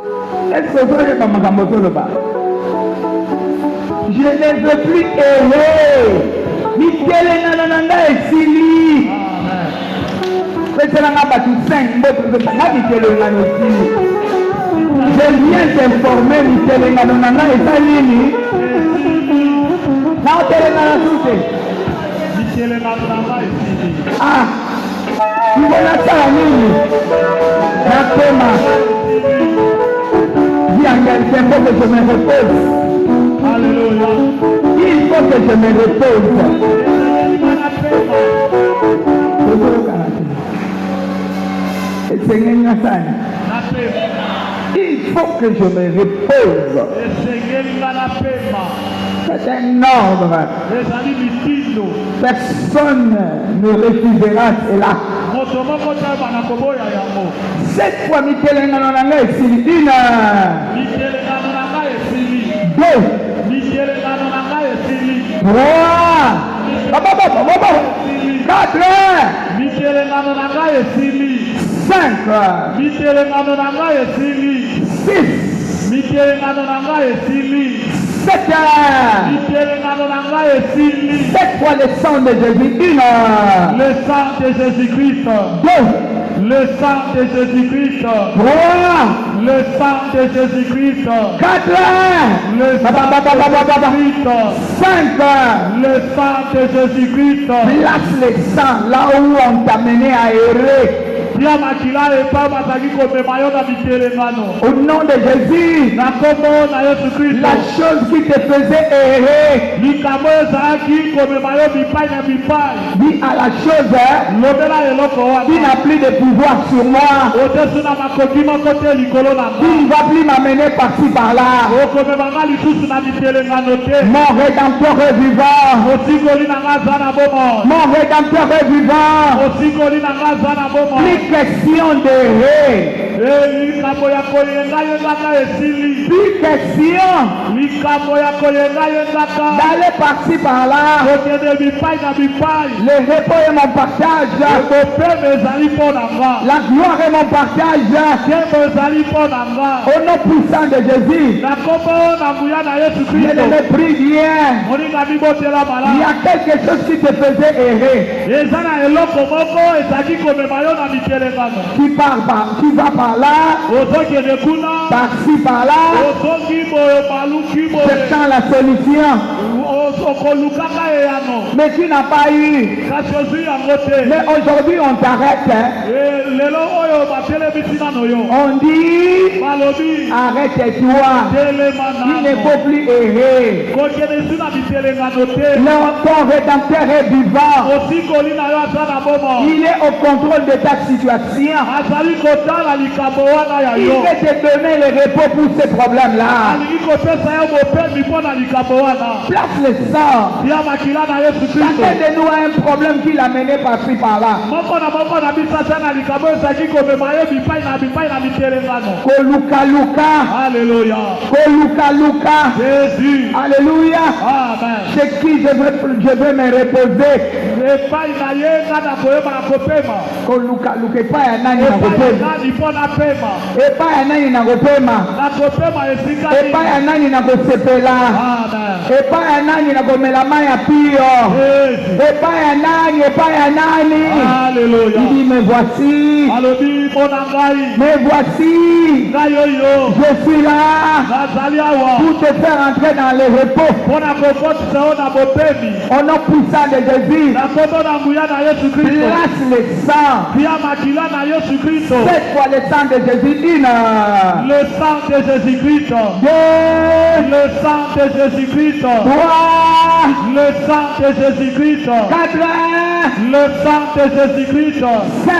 Est-ce que vous avez pas ma camoto là-bas? Je ne veux plus errer. Michele nanana et Sili. Faites-la ma tout 5 mots de ta Michele nanana aussi. J'ai bien t'informer Michele nanana et Salini. Non, Michele nanana tout. Michele nanana et Sili. Ah, tu vois la Salini. La Thomas. Dis à quelqu'un pour que je me repose. Alléluia. Il faut que je me repose. Il faut que je me repose. C'est un ordre. Personne ne refusera cela. Cette fois, Michel Nananga et Sylvina. Deux. 3, 4, 5, 6, 7. Cette fois le sang de Jésus. 1. Le sang de Jésus-Christ. 2. Le sang de Jésus-Christ. 3. Le sang de Jésus-Christ. 4. Le sang de Jésus-Christ. 5. Le sang de Jésus-Christ. Place le sang là où on t'a mené à errer. Au nom de Jésus, la chose qui te faisait errer, dis à la chose qui n'a plus de pouvoir sur moi, qui ne va plus m'amener par-ci par-là. Mon rédempteur est vivant. Mon rédempteur est vivant. Plus question d'errer. Plus question d'aller par-ci par-là. Le repos est mon partage. La gloire est mon partage. Au nom puissant de Jésus, je ne me prie bien. Il y a quelque chose qui te faisait errer. Tu vas par là, par-ci par-là, cherchant la solution. Mais tu n'as pas eu. Mais aujourd'hui on t'arrête. On dit, arrête-toi. Il ne faut plus errer. Ton rédempteur est vivant. Il est au contrôle de ta situation. Il veut te donner le repos pour ces problèmes-là. Place le sang. Chacun de nous a un problème qui l'a mené par-ci par-là. Koluka luka. Alléluia. Koluka luka. Jésus. Alléluia. Amen. Chez qui je veux me reposer. Koluka luka. Pas un nani na kopema. Pas un nani na kopema. Pas un nani na kosepela. Pas un nani na komela maya pio. Pas un nani. Alléluia. Il dit me voici. Me voici. Je suis là pour te faire entrer dans le repos. Au nom puissant de Jésus, place le sang. Cette fois le sang de Jésus. Le sang de Jésus-Christ. 2. Le sang de Jésus-Christ. 3. Le sang de Jésus-Christ. 4. Le sang de Jésus-Christ. 5.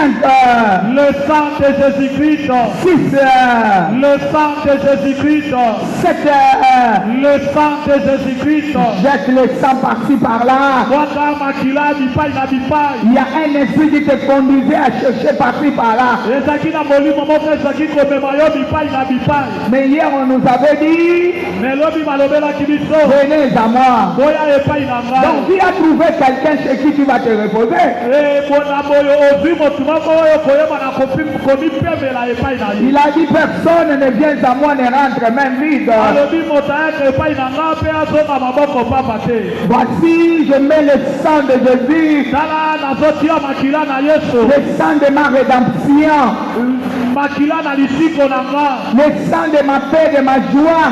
Le sang de Jésus-Christ. 6. Le sang de Jésus-Christ. 7. Le sang de Jésus-Christ. Jette le sang par-ci par-là. Il y a un esprit qui te conduisait à chercher par-ci par-là. Mais hier on nous avait dit, venez à moi. Donc qui a trouvé quelqu'un chez qui tu vas te reposer? Il a dit personne ne vient à moi ne rentre même vide. Voici je mets le sang de Jésus, le sang de ma rédemption, le sang de ma paix, de ma joie.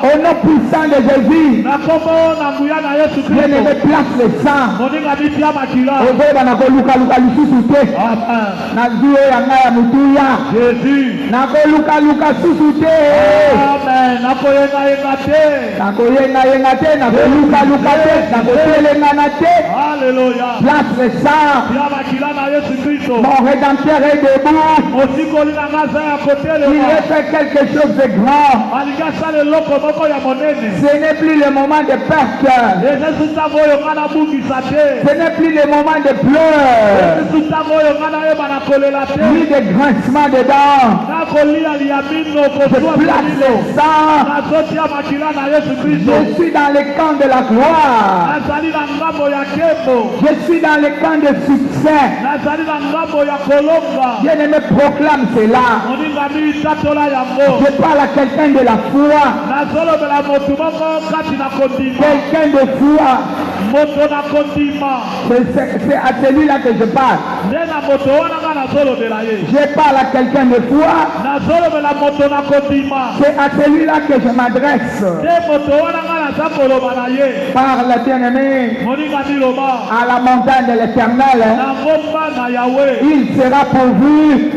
Au nom puissant de Jésus, je ne me place le sang. Place le sang. Mon rédempteur est debout. Il fait quelque chose de grand. Ce n'est plus le moment de perte. Ce n'est plus le moment de pleurs, ni de grincement de dents. Je place le sang. Je suis dans le camp de la gloire. Je suis dans le camp de succès. Je ne me proclame cela. Je parle à quelqu'un de la foi. Quelqu'un de foi. C'est à celui-là que je parle. Je parle à quelqu'un de foi. C'est à celui-là que je m'adresse. Parle, bien-aimé, à la montagne de l'Éternel. Il sera pourvu.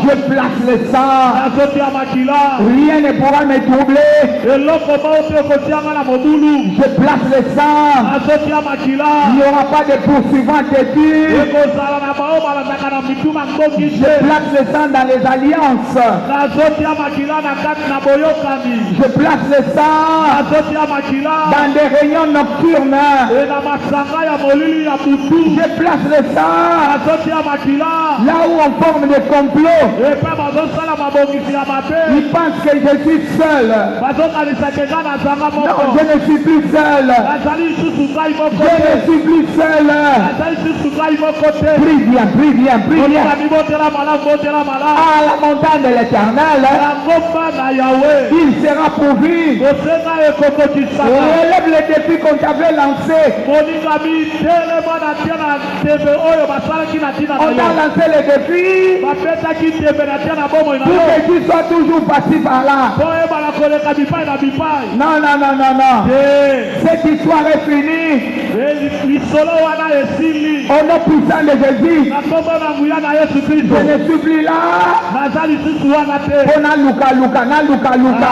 Je place le sang. Rien ne pourra me troubler. Je place le sang. Il n'y aura pas de poursuivants têtus. Je place le sang dans les alliances. Je place le sang dans des réunions nocturnes. Je place le sang là où on forme des complots. Ils pensent que je suis seul. Non, je ne suis plus seul. Je ne suis plus seul. Prie bien, prie bien, prie bien. À la montagne de l'Éternel, il sera pourvu. Relève le défi qu'on t'avait lancé. On a lancé le défi pour que tu sois toujours passif par là. Non, non, non, non, non. Cette histoire est finie. Au nom puissant de Jésus, je ne suis plus là. On a Luka, Luka, na Luka, Luka.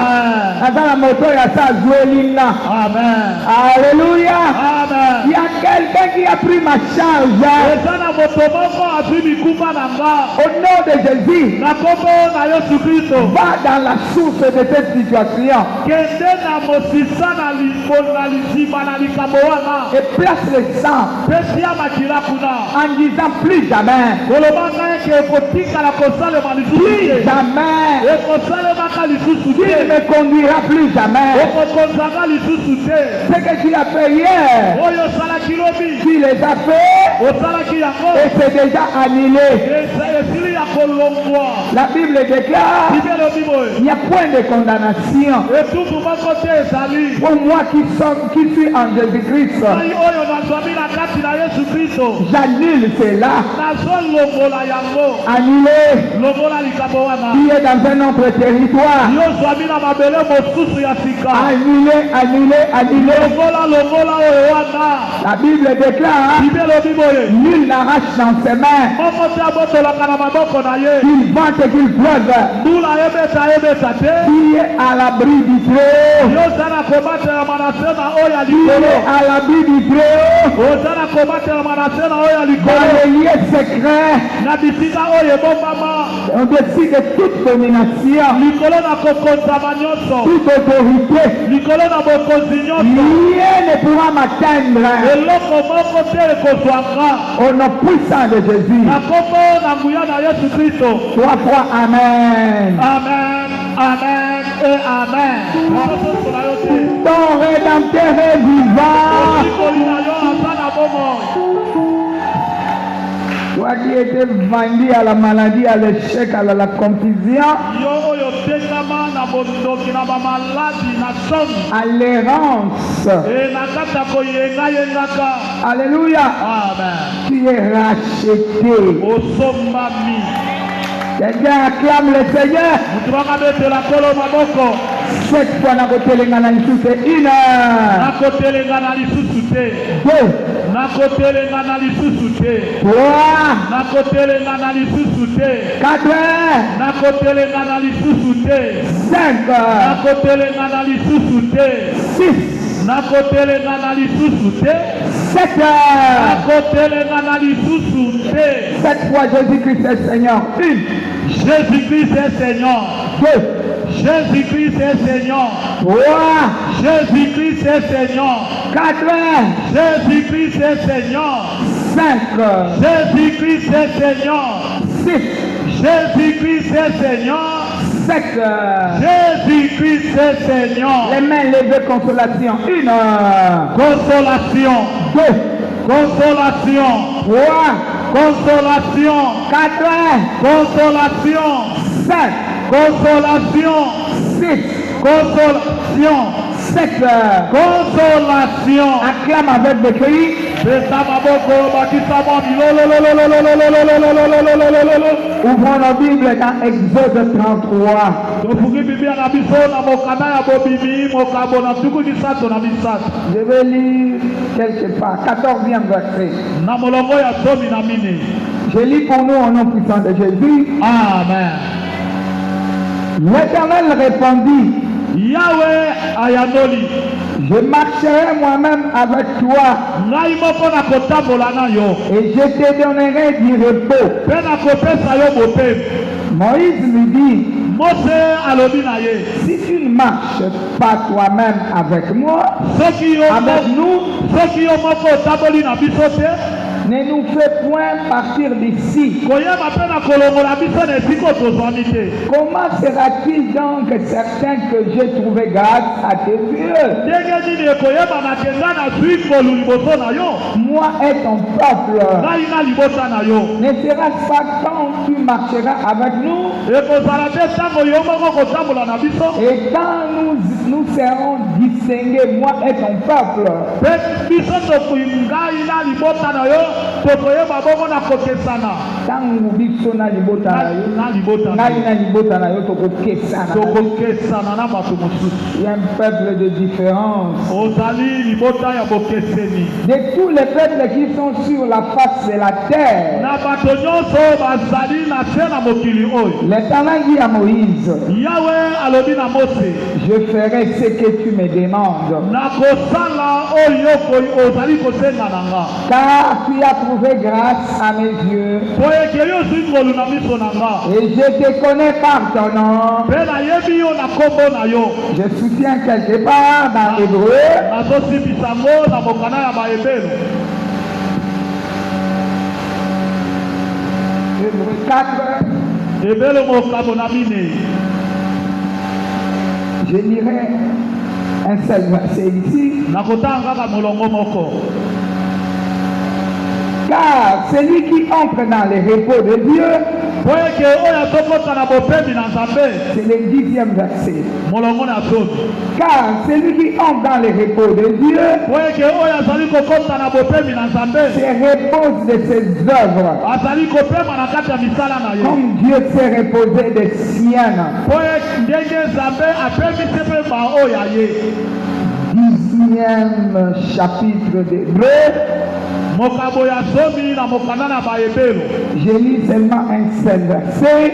Azala moto ya sa Zuelina. Alléluia. Il y a quelqu'un qui a pris ma charge. Au nom de Jésus, va dans la source de cette situation et place le sang en disant plus jamais. Plus jamais. Il ne me conduira plus jamais. Ce que tu as fait hier, tu les as fait et c'est déjà annulé. La Bible déclare il n'y a point de condamnation pour moi qui suis en Jésus-Christ. J'annule cela. Annulé. Qui est dans un autre territoire. Annulé, annulé, annulé. La Bible déclare nul n'arrache dans ses mains. Il vante et qu'il pleuve. Qui est à l'abri du Très-Haut. Qui est à l'abri du Très-Haut. Dans les lieux secrets. On décide de toute domination. Toute autorité. Rien ne pourra m'atteindre. Au nom puissant de Jésus. 3 fois Amen. Amen, Amen et Amen. Ton Rédempteur est vivant. Toi qui étais vendu à la maladie, à l'échec, à la confusion, à l'errance. Alléluia. Amen. Tu es racheté. Quelqu'un acclame le Seigneur. Cette fois, na kotelenga na lisusu une heure. Deux. Trois. Quatre heures. Cinq heures. Six. 7 heures. Cette fois, Jésus-Christ est Seigneur. Une. Jésus-Christ est Seigneur. Deux. Jésus-Christ est Seigneur. Trois. Jésus-Christ est Seigneur. Quatre heures. Jésus-Christ est Seigneur. Cinq heures. Jésus-Christ est Seigneur. Six. Jésus-Christ est Seigneur. 7 heures. Jésus-Christ est Seigneur. Les mains levées, consolation. Une heure. Consolation. Deux. Consolation. Trois. Consolation. Quatre heures. Consolation. Cinq. Consolation. Six. Consolation. 7 heures. Consolation. Acclame avec des cris. Ouvrons nos Bibles dans Exode 33. Je vais lire quelque part. 14e verset. Je lis pour nous au nom puissant de Jésus. Amen. L'Éternel répondit, Yahweh ayandoli. je marcherai moi-même avec toi et je te donnerai du repos. Moïse lui dit, si tu ne marches pas toi-même avec moi, avec nous, ne nous fais point partir d'ici. Comment sera-t-il donc certain que j'ai trouvé grâce à tes yeux? Moi et ton peuple. Ne sera-ce pas quand tu marcheras avec nous? Et quand nous serons distingués, moi et ton peuple. Tangu biso na libota na yo, ngai na libota na yo tokokesana. Il y a un peuple de différence. De tous les peuples qui sont sur la face de la terre, l'Éternel dit à Moïse, je ferai ce que tu me demandes. Car tu as trouvé grâce à mes yeux. Et je te connais par ton nom. Je soutiens quelque part dans l'hébreu. Hébreu 4. Je lirai un seul verset ici. Car celui qui entre dans le repos de Dieu, c'est le 10e verset. Car celui qui entre dans le repos de Dieu se repose de ses œuvres, comme Dieu s'est reposé des siennes. 10e chapitre d'Hébreu. Je lis seulement un seul verset.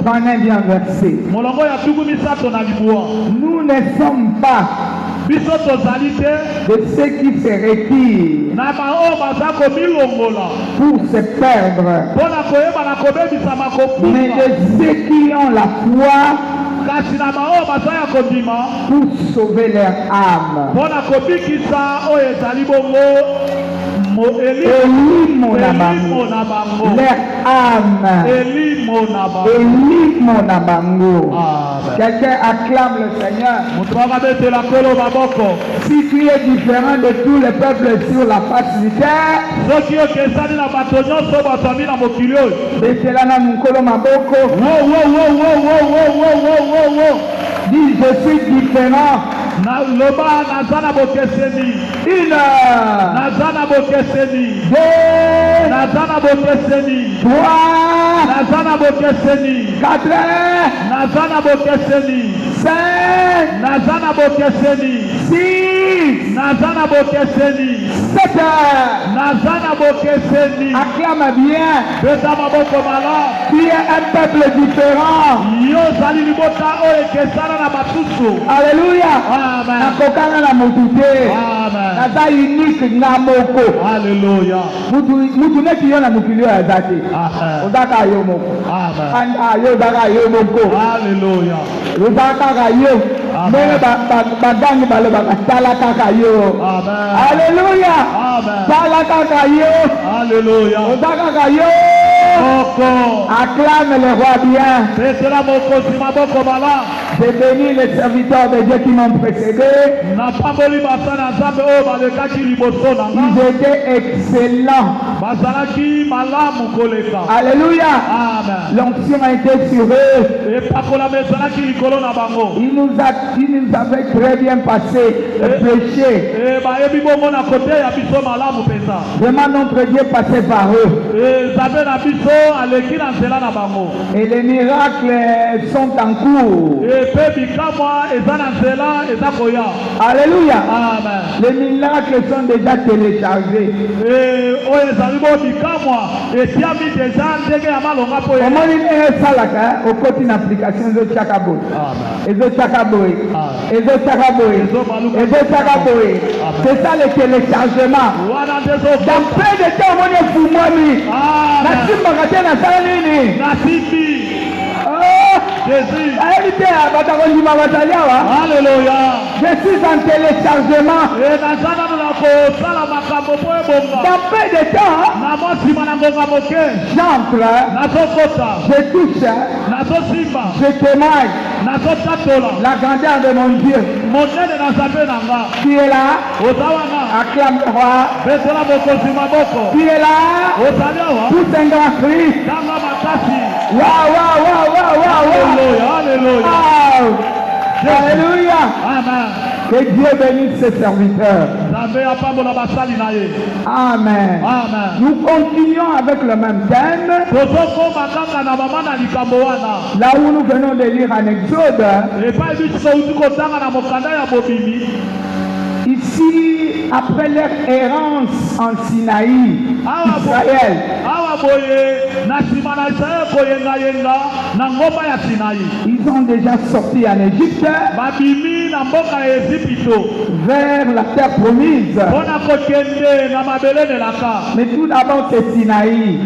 Prenez bien verset. Nous ne sommes pas de ceux qui se retirent pour se perdre, mais de ceux qui ont la foi pour sauver leur âme. elimo na bango, leur âme, elimo na bango. Quelqu'un acclame le Seigneur. Si tu es différent de tous les peuples sur la face du terre, dis je suis différent. Une, deux, trois, quatre, cinq, six, sept. Acclame bien. Tu es un peuple différent. Alléluia. Nakokana na mutute. Naza unique na moko. Alléluia. Mutu ne kiyo na mukilio ya zati. Odaka yo moko. Amen. Yo daka yo moko. Alléluia. Odaka yo. Mbele bagangi balo bakatala kaka yo. Amen. Alléluia. Amen. Tala kaka yo. Alléluia. Odaka kaka yo. Acclame le roi bien. J'ai béni les serviteurs de Dieu qui m'ont précédé. Ils étaient excellents. Alléluia. L'onction a été sur eux. Il nous avait très bien passé le péché. Vraiment notre Dieu passait par eux. Et les miracles sont en cours. Alléluia. Amen. Les miracles sont déjà téléchargés. Comment il est ça là? Au côté d'une application de Chakaboy. C'est ça le téléchargement. Dans peu de temps, on est fou moi lui. Alléluia. Je suis en téléchargement. Dans peu de temps, j'entre, je touche, je témoigne la grandeur de mon Dieu. Tu es là, acclame le roi. Tu es là, tout un grand cri. Waouh. Alléluia. Alléluia. Amen. Que Dieu bénisse ses serviteurs. Amen. Amen. Nous continuons avec le même thème. Là où nous venons de lire en Exode. Ici, après leur errance en Sinaï, Israël, ils ont déjà sorti en Égypte vers la terre promise. Mais tout d'abord c'est Sinaï,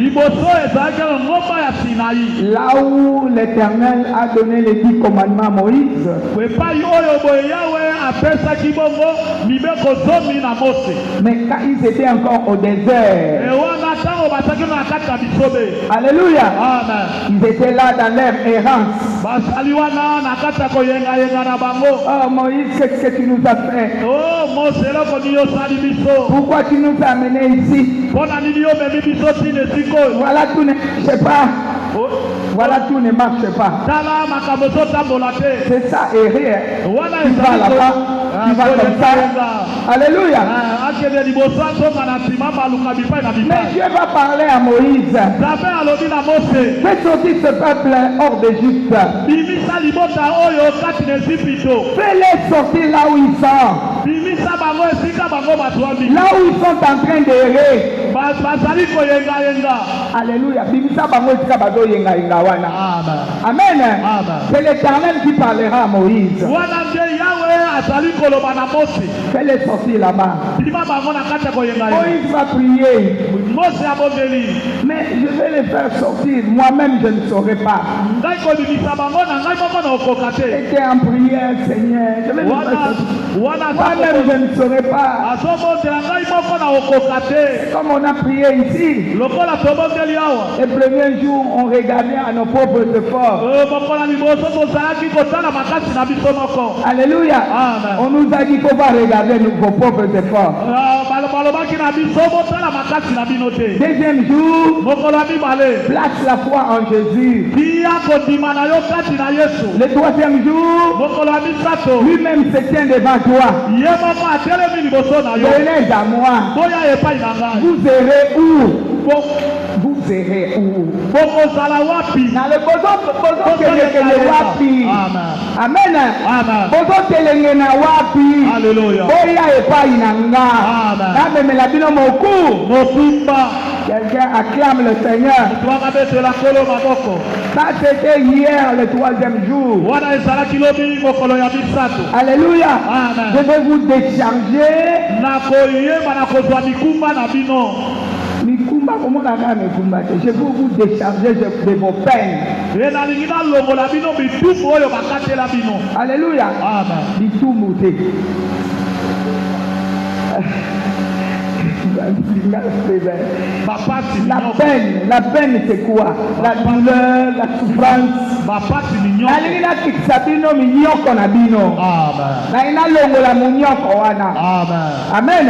là où l'Éternel a donné les 10 commandements à Moïse. Mais quand ils étaient encore au désert, alléluia, ils étaient là dans leur errance. Oh Moïse, qu'est-ce que tu nous as fait? Pourquoi tu nous as amenés ici? Voilà, tout ne marche pas. Voilà, tout ne marche pas. C'est ça, errer. Tu vas là-bas, tu vas comme ça. Alléluia. Mais Dieu va parler à Moïse. Fais sortir ce peuple hors d'Égypte. Fais-les sortir là où ils sont. Là où ils sont en train d'errer. Alléluia. Amen. C'est l'Éternel qui parlera à Moïse. Fais-les sortir là-bas. Moïse va prier. Mais je vais les faire sortir. Moi-même, je ne saurais pas. J'étais en prière, Seigneur. Je vais les faire sortir. Moi-même, je ne saurais pas. Comme on a prié ici. Les premiers jours, on regardait à nos propres efforts. Alléluia. Amen. On nous a dit qu'on va regarder vos propres efforts. Deuxième jour, place la foi en Jésus. Le troisième jour, lui-même se tient devant toi. Venez à moi. Vous irez où? Vous irez où? Dans le besoin que wapi. Amen. Bozo telenge na wapi. Alléluia. Oya epai nanga. Amen. La bino moku. Quelqu'un acclame le Seigneur. Ça c'était hier, le troisième jour. Alléluia. Je vais vous décharger. Mikumba, comment on a Mikumba? Je vais vous décharger de vos peines. Alléluia. Amen. La peine c'est quoi? La douleur, la souffrance. Amen.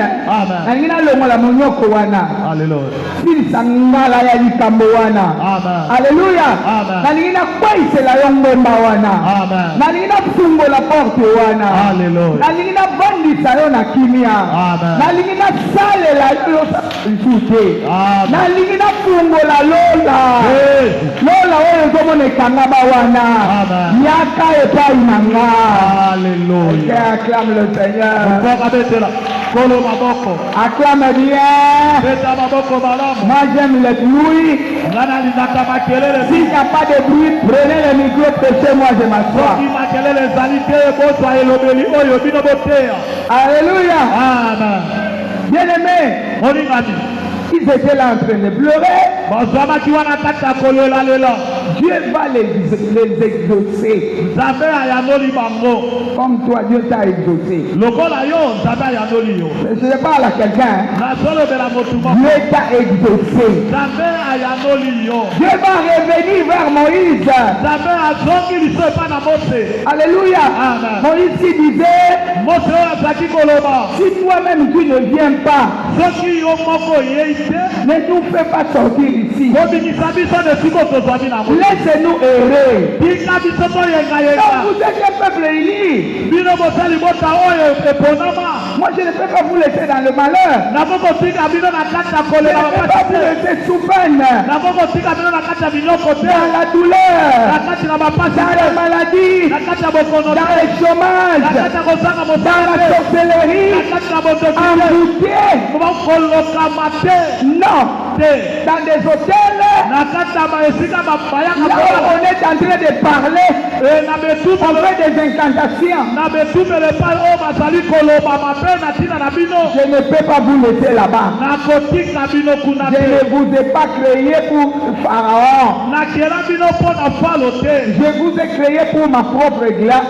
Alléluia. Acclame le Seigneur. Acclame bien. Moi j'aime le bruit. S'il n'y a pas de bruit, prenez le micro, prêchez-moi, je m'assois. Alléluia. Bien aimé, ils étaient là en train de pleurer. Dieu va les exaucer. Comme toi, Dieu t'a exaucé. Je parle à quelqu'un. Dieu t'a exaucé. Dieu va revenir vers Moïse. Alléluia. Moïse disait, si toi-même tu ne viens pas, ne nous fais pas sortir ici. Laissez-nous errer. Donc vous êtes un peuple élu. Moi je ne peux pas vous laisser dans le malheur. Je ne peux pas vous laisser sous peine. Dans la douleur. Dans la maladie. Dans le chômage. Dans la sorcellerie. Embouté. Non. Dans des hôtels. Là où on est en train de parler, on fait des incantations. Je ne peux pas vous laisser là-bas. Je ne vous ai pas créé pour Pharaon. Je vous ai créé pour ma propre gloire.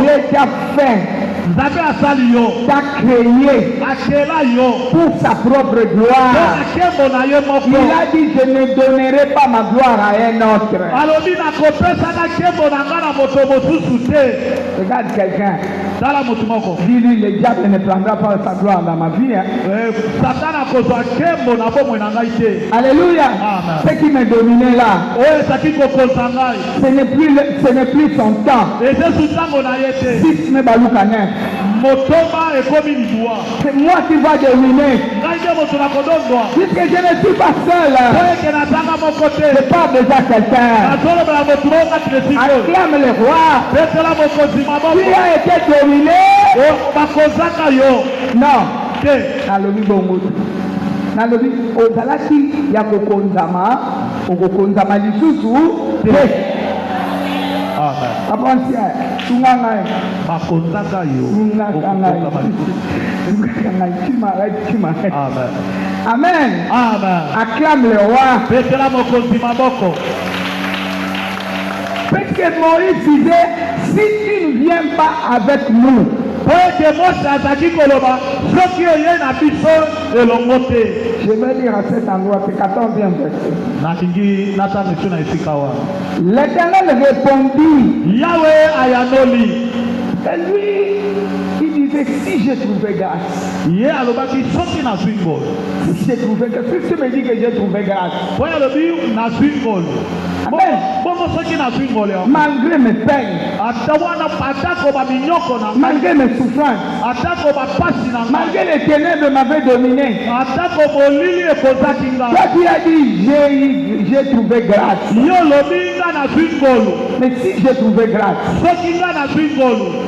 Dieu t'a fait. T'a créé pour sa propre gloire. Il a dit, je ne donnerai pas ma gloire à un autre. Regarde quelqu'un. Dis-lui, le diable ne prendra pas sa gloire dans ma vie. Alléluia. Ce qui me dominait là, ce n'est plus son temps. C'est moi qui va dominer. Puisque je ne suis pas seul, je parle déjà quelqu'un. Acclame le roi. Tu as été dominé. Non. Nalobi ozalaki ya kokonzama okokonzama lisusu te. Apprenti, Tungangai. Makontaka yo. Tu m'arrêtes. Amen. Amen. Amen. Acclame le roi. Petela mokonzi maboko. Parce que Moïse disait, si tu ne viens pas avec nous, je vais lire à cet endroit, c'est 14e verset. L'Éternel répondit, Yahweh ayanoli. Et lui, il disait, si j'ai trouvé grâce. Si j'ai trouvé grâce. Puisque tu me dis que j'ai trouvé grâce. Amen. Malgré mes peines, malgré mes souffrances, malgré les ténèbres m'avaient dominé, toi qui as dit j'ai trouvé grâce. Mais si j'ai trouvé grâce,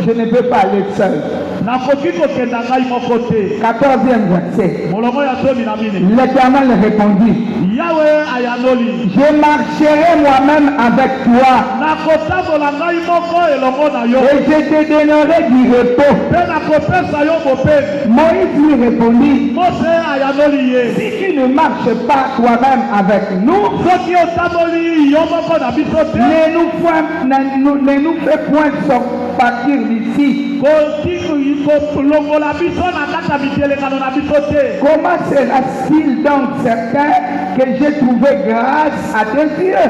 je ne peux pas aller seul. 14e verset. L'Éternel répondit, je marcherai moi-même avec toi et je te donnerai du repos. Moïse lui répondit, si tu ne marches pas toi-même avec nous, ne nous fais point sortir d'ici. Comment sera-t-il donc certain que j'ai trouvé grâce à tes yeux?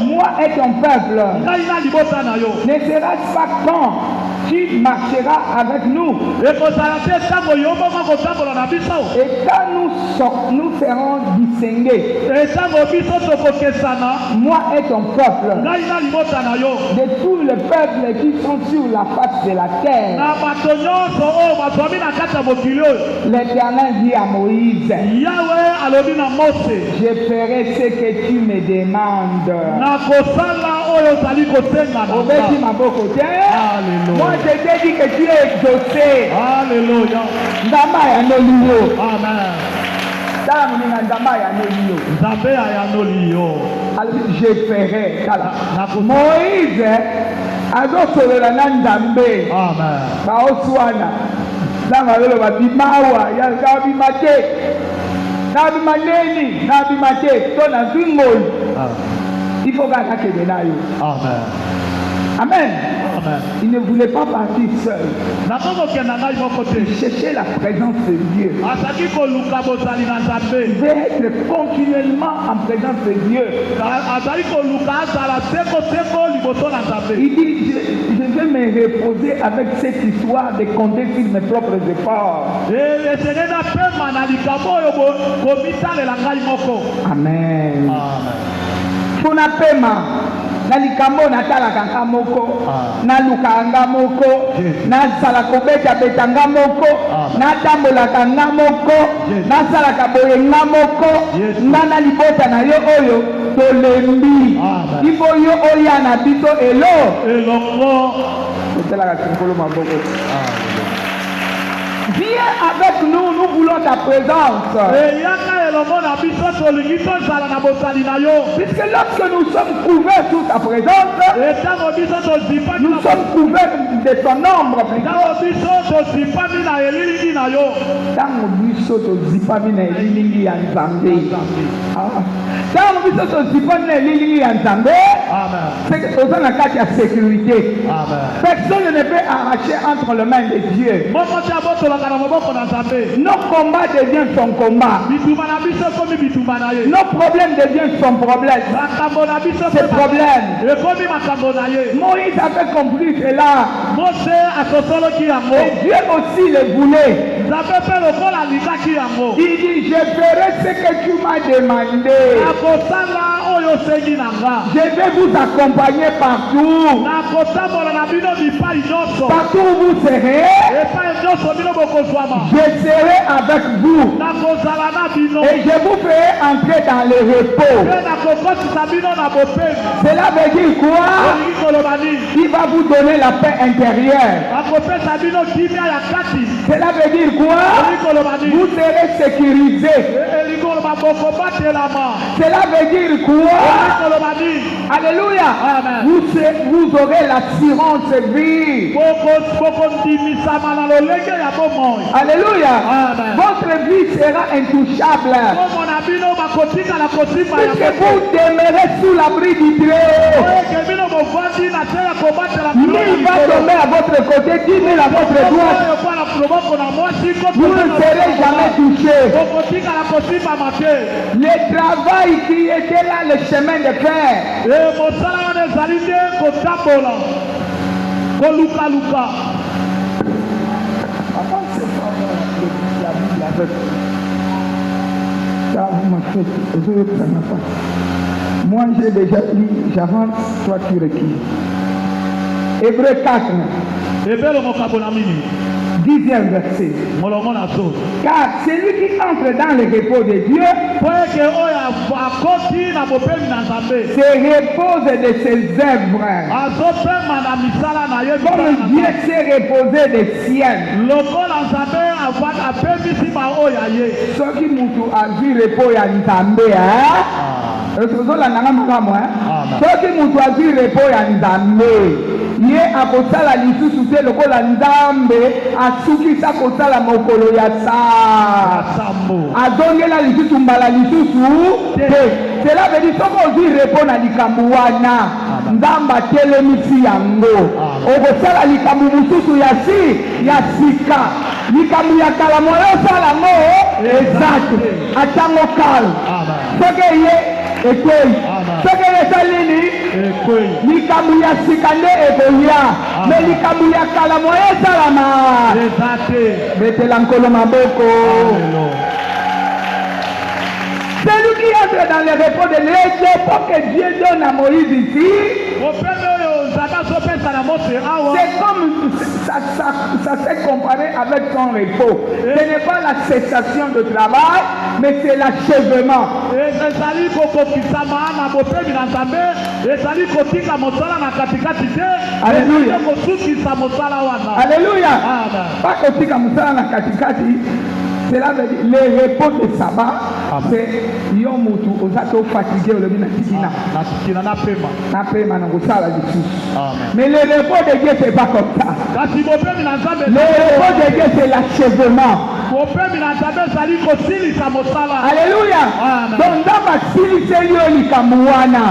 Moi et ton peuple, ne sera-ce pas quand tu marcheras avec nous? Et quand nous serons distingués, moi et ton peuple, de tous les peuples qui sont sur la face de la terre, l'Éternel dit à Moïse, je ferai ce que tu me demandes. Moi je t'ai dit que tu es exaucé. Alléluia. Amen. Je ferai. Moïse azosolela na Nzambe. Baoswana. Nangalo babimawa ya gabimate. Nabimaneni, nabimate, tona zingol. Il faut gagner que nayo. Amen. Amen. Amen. Il ne voulait pas partir seul. Il cherchait la présence de Dieu. Il devait être continuellement en présence de Dieu. Il dit, je vais me reposer avec cette histoire de compter sur mes propres efforts. Amen. Amen. Na likambo natalaka nga moko, na lukanga moko, na salaka beta betanga moko, na tambolaka nga moko, na salaka boye nga moko, na libota na yo oyo tolembi. Ibo yo oya na biso elongo. Totelaka sinkolo maboko. Viens avec nous, nous voulons ta présence. Puisque lorsque nous sommes couverts sous ta présence, nous sommes couverts de ton ombre. C'est que nous avons la sécurité. Personne ne peut arracher entre les mains de Dieu. Nos combats deviennent son combat. Nos problèmes deviennent son problème. Ses problèmes. Moïse avait compris cela. Et Dieu aussi le voulait. Il dit, je ferai ce que tu m'as demandé. Je vais vous accompagner partout. Partout où vous serez, je serai avec vous. Et je vous ferai entrer dans le repos. Cela veut dire quoi? Il va vous donner la paix intérieure. Cela veut dire quoi? Vous serez sécurisés. Cela veut dire quoi? Alléluia. Amen. Vous aurez l'assurance vie. Alléluia. Amen. Votre vie sera intouchable. Puisque vous demeurez sous l'abri du Très-Haut. Lui va tomber à votre côté, 10 000 à votre droite. Vous ne serez jamais touché. Le travail qui était là, le chemin de fer. Moi j'ai déjà lu, j'avance, toi tu recules. Hébreu 4, 10e verset. Car celui qui entre dans le repos de Dieu se repose de ses œuvres. Comme Dieu s'est reposé des siennes. Soki mutu azwi repos ya Nzambe, soki mutu azwi repos ya Nzambe, ye akosala lisusu te lokola Nzambe asukisa kosala mokolo ya sambo, azongela lisusu mbala lisusu te. Cela veut dire soki ozwi repos na likambo wana, Nzambe atelemisi yango, okosala likambo mosusu ya sika. Likambo ya kala moyo osala ngo ezate atango kala soki ye ekwei, soki esali nini likambo ya sika nde ekoya, me likambo ya kala moyo esalama betela nkolo maboko. Celui qui entre dans le repos de l'Éternel que Dieu donne à Moïse ici, c'est comme ça s'est comparé avec son repos. Ce n'est pas la cessation de travail, mais c'est l'achèvement. Alléluia. Alléluia. Pas kotika musala na katikati. Cela veut dire le repos de sabbat, c'est yomutu osato fatigué le bina tikina na pema na kosala lisusu. Mais le repos de Dieu c'est pas comme ça. Le repos de Dieu c'est l'achèvement. Alléluia. Donc Nzambe asiliseli yo likambo wana,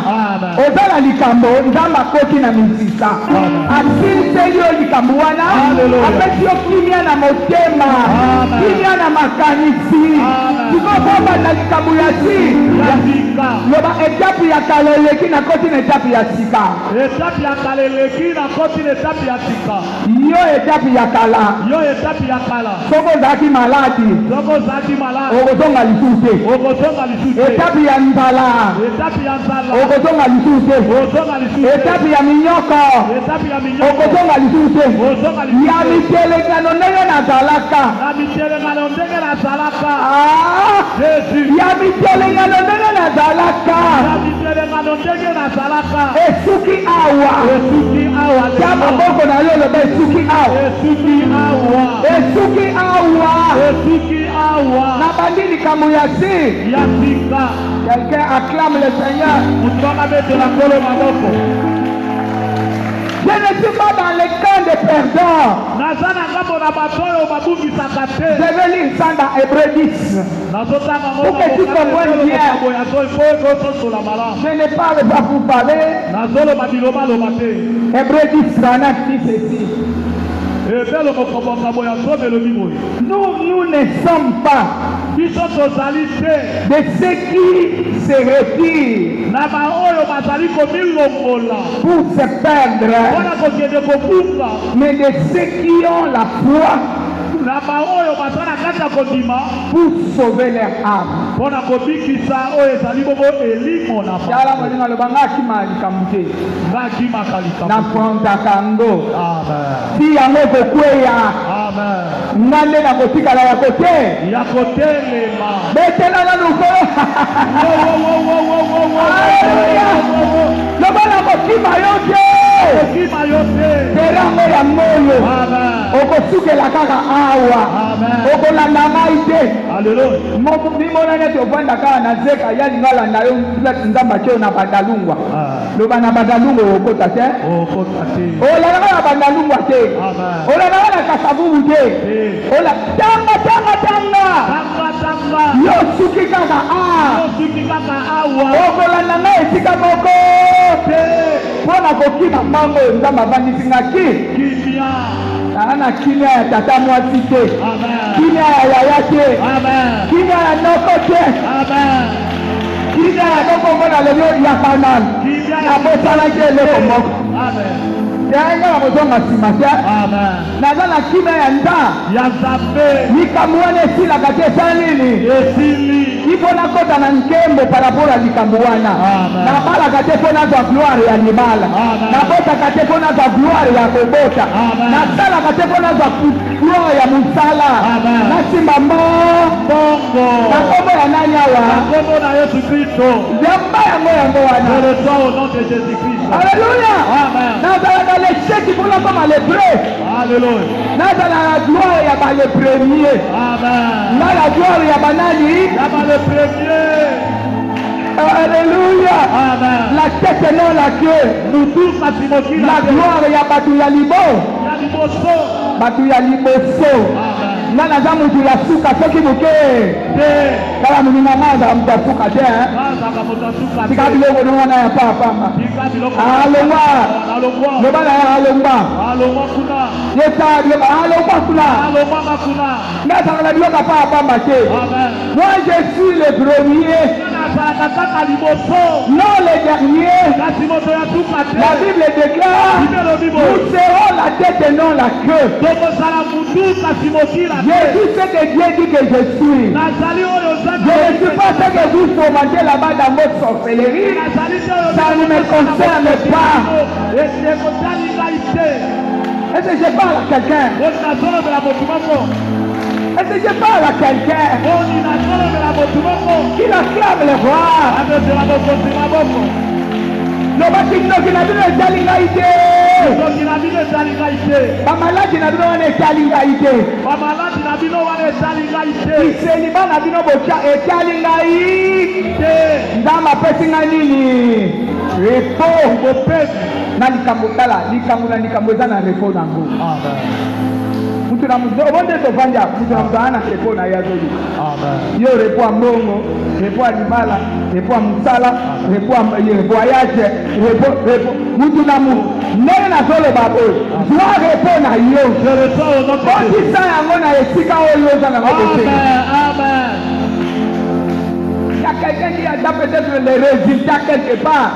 ozala likambo Nzambe akoti na misisa, asiliseli yo likambo wana, apesi yo kimia na motema, kimia na makanisi. Tukobomba na likambo ya sika, loba etape ya kala eleki na koti na etape ya sika. Yo etape ya kala, soko ozalaki maladi, okozonga lisusu te. Etape ya nzala, okozonga lisusu te. Etape ya minyoko, okozonga lisusu te. Ya mitelengano ndenge nazalaka, ya mitelengano ndenge nazalaka, esuki awa, ya maboko na yo loba esuki awa, na bandi likambo ya si. Quelqu'un acclame le Seigneur. Je ne suis pas dans le camp de perdants. Je vais lire ça dans Hébreu 10. Pour que tu comprennes bien. Je ne parle pas pour parler. Hébreu 10, 39 dit ceci. Nous ne sommes pas de ceux qui se retirent pour se perdre, mais de ceux qui ont la foi pour sauver leur âme. Si yango kokweya ngande na kotika la yakote betela na lukolo lobala kokima yote terango ya moyo okosukela kaka awa okolanda ngai te Alléluia. Mimona neti ovanda kaka na zeka ya lingala na yo nzamba tio na badalungwa. Loba na badalungwa okota te. Okota te. Ola na badalungwa te. Ola na kasavubu te. Ola tanga. Yo suki kaka awa. Okola na esika moko te. Pona kokima mango nzamba bandisi ngaki. Kimia. Ana kimia ya tata mwasi te. Kimia ya yaya te. Kimia ya noko te. Kimia ya noko mona lelo ya kanal. Ya bosala ke leko moko. Yanga wa mozonga simasa. Naza na kimia ya nda. Ya zambe. Likamwana esila kate sanini. Esili. Ipona kota na nkembo parapora likamwana. Na bala kate pona za gloire ya libala. Na bota kate pona za gloire ya kobota. Na sala kate pona za gloire ya musala. Na simba mbongo. Na kombo ya nani awa? Na kombo na Yesu Kristo. Zamba yango wana. Je le sois au nom de Jésus Christ. Alléluia. Amen. Nazala les chèques pour l'homme à l'épreuve. Alléluia. Nazala la gloire ya ba le premier. Amen. Na la gloire ya banani. Ya ba le premier. Alléluia. Amen. La tête et non la queue. Nous tous Katimoki. La gloire ya batu ya libo. Ya liboso. Batu ya liboso. Amen. Nga naza mutu ya suka soki moke. Kala muninga maza mutu ya suka te. Tika biloko nongana ya papa. Alongwa. Loba na ya alongwa. Yesa biloko alongwa kuna. Nga sangala biloko papa te. Moi je suis le premier. Non le dernier. La Bible déclare. Nous serons la tête et non la queue. Jésus c'est que Dieu dit que je suis. Je ne suis pas ce que vous fomentez là-bas dans votre sorcellerie. Ça ne me concerne pas. Est-ce que je parle à quelqu'un? Est-ce que je parle à quelqu'un qui acclame le roi? Lobaki ndoki na bino ezali ngai te. Bamaladi na bino wana etali ngai te. Kiseliba na bino botya etali ngai te. Nzambe apesi ngai nini? Repo. Na likambo tala likambo na likambo eza na repo nango. Mutu na mutu obonde tovanja mutu na mutu ana repo na yazoli. Yo repo ya mbongo, repo ya libala, repo ya musala, repo ya voyage, repo mutu na mutu ndenge nazoloba oyo zwa repo na yo otisa yango na esika oyo oza na mabote. Il y a quelqu'un qui attend peut-être les résultats quelque part.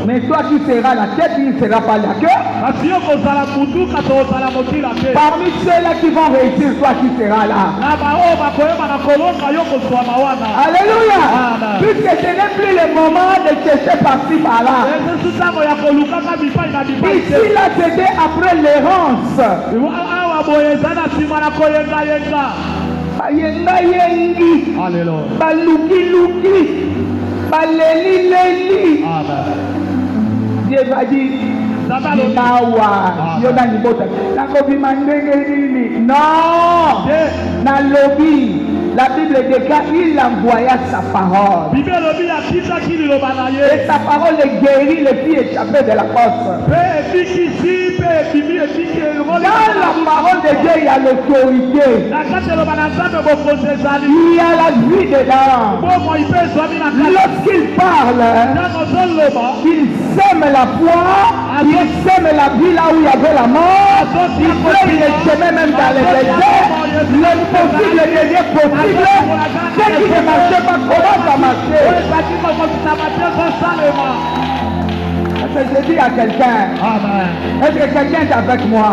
Mais toi tu seras la tête, tu ne seras pas la queue. Parmi ceux-là qui vont réussir, toi tu seras là. Alléluia. Puisque ce n'est plus le moment de chercher par-ci par-là. Ici là c'était après l'errance. Bayenga yengi, baluki luki, baleli leli. Dieu va dire, nawa, yoda ni bota. Nakobima ndenge nini? Non, na lobby. La Bible déclare il envoya sa parole. Et sa parole guérit les filles échappées de la fosse. Dans la parole de Dieu, il y a l'autorité. Il y a la vie dedans. Lorsqu'il parle, il sème la foi, il sème la vie là où il y avait la mort, il fait le chemin même dans les déserts. L'impossible devient possible. Ce qui ne marchait pas commence à marcher. Est-ce que je dis à quelqu'un? Est-ce que quelqu'un est avec moi?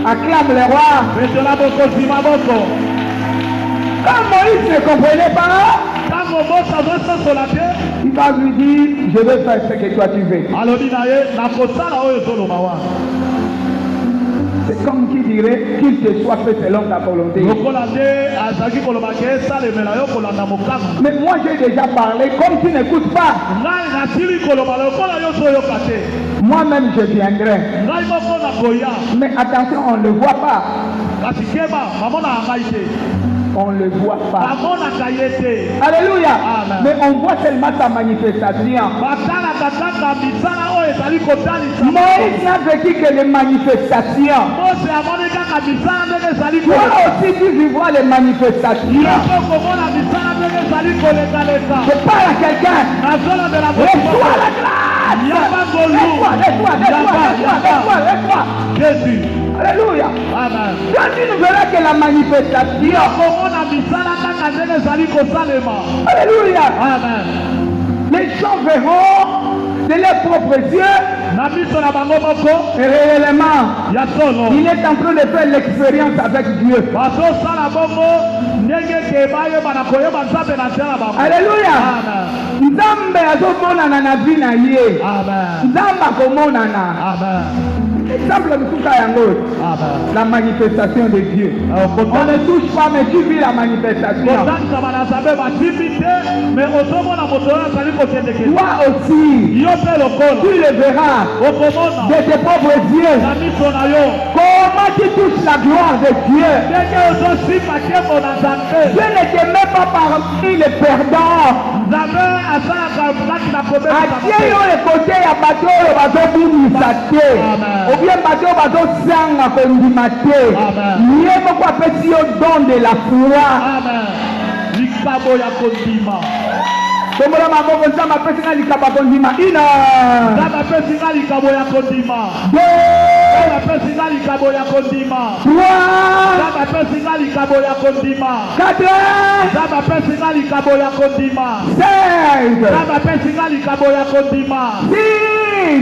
Acclame le roi. Quand Moïse ne comprenait pas, il va lui dire, je vais faire ce que toi tu veux. C'est comme qui dirait qu'il te soit fait selon ta volonté. Mais moi j'ai déjà parlé, comme tu n'écoutes pas, moi-même je viendrai. Mais attention, on ne le voit pas. On ne le voit pas. Amen. Alléluia. Mais on voit tellement sa manifestation. Moïse n'a vécu que les manifestations. Toi aussi tu vivras les manifestations. Je parle à quelqu'un. Reçois la grâce. Reçois. Jésus. Alléluia. Amen. Quand tu ne verras que la manifestation. Alléluia. Amen. Les gens verront de leurs propres yeux. Et réellement, il est en train de faire l'expérience avec Dieu. Alléluia. Nzambe azomonana na vie na ye. Nzambe akomonana. Exemple la manifestation de Dieu. On ne touche pas, mais tu vis la manifestation. Toi aussi, tu le verras de tes propres yeux. Comment tu touches la gloire de Dieu? Dieu ne te met pas parmi les perdants. Adieu le côté à bateau, le bateau boumisate. Ou bien bateau sanga kondimate. Nié moko apesi yo don de la foi. Likabo ya kondima. Tombola maboko nzambe apesi nga likabo ya kondima. Ina. Nzambe apesi nga likabo ya kondima. Nzambe apesi nga likabo ya kondima. Nzambe apesi nga likabo ya kondima. Nzambe apesi nga likabo ya kondima. Nzambe apesi nga likabo ya kondima.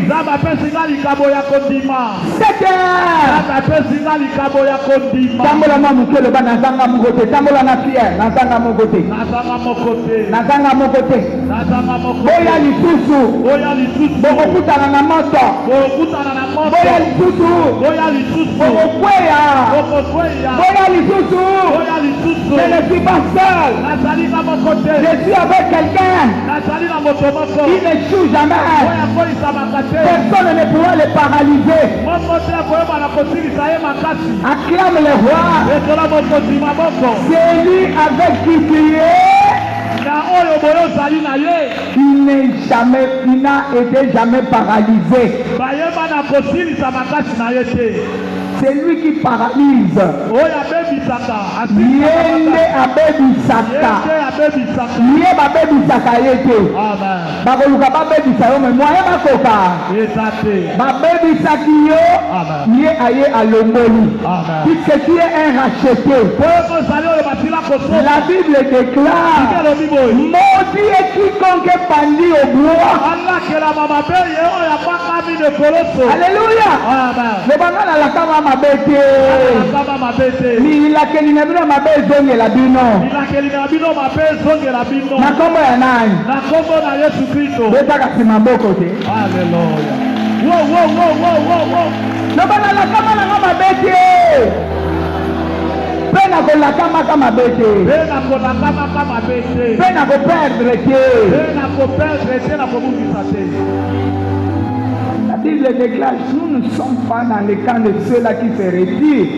Nzambe apesi nga likabo ya kondima. Nzambe apesi nga likabo ya kondima. Tambola na mukele ba nazanga mokote. Tambola na Pierre nazanga mokote. Nazanga mokote. Nazanga mokote. Nazanga mokote. Boya lisusu. Boya lisusu. Bokokutana na moto. Bokokutana na moto. Boya lisusu. Boya lisusu. Bokokweya. Bokokweya. Boya lisusu. Boya lisusu. Je ne suis pas seul. Nazali na mokote. Je suis avec quelqu'un. Nazali na moto moko. Il n'échoue jamais. Boya kolisa makate. Personne ne pourra le paralyser. Mokote akoyeba na kosilisa ye makasi. Acclame le roi. Etola mokosi maboko. C'est lui avec qui tu es. Na oyo boyo zali na ye. Il n'a été jamais paralysé. Bayeba na kosilisa makasi na ye te. C'est lui qui paralyse. Oyo abebisaka. Yende abebisaka. Yé babebisaka yete. Amen. Bakoluka babebisa yo mais moyen bakoka. Ezate. Babebisaki yo. Amen. Yé aye alongoli. Amen. Puisque tu es un racheté. La Bible déclare. Maudit est quiconque bandit au bois. Alléluia. Amen. Le bangala la kama mabete. Milakeli na bino mabe zongela bino. Na kombo ya nani? Na kombo na Yesu Kristo. Betaka sima mboko te. Hallelujah. Wow. Le bangala kama na mabete. Pena kolakama kama bete. Pena ko perdre te. La Bible déclare, nous ne sommes pas dans le camp de ceux-là qui se retirent.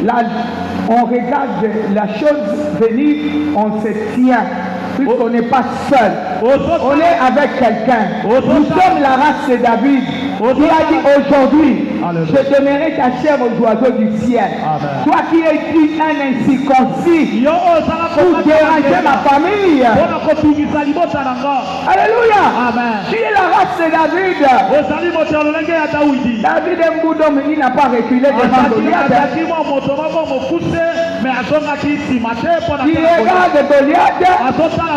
Là, on regarde la chose venir, on se tient. Puisqu'on n'est pas seul, on est avec quelqu'un. Nous sommes la race de David. Qui a dit aujourd'hui, je donnerai ta chair aux oiseaux du ciel. Amen. Toi qui es un incirconcis, pour déranger ma famille. Alléluia. Amen. Tu es la race de David. David est un bout d'homme, il n'a pas reculé devant Goliath. Il regarde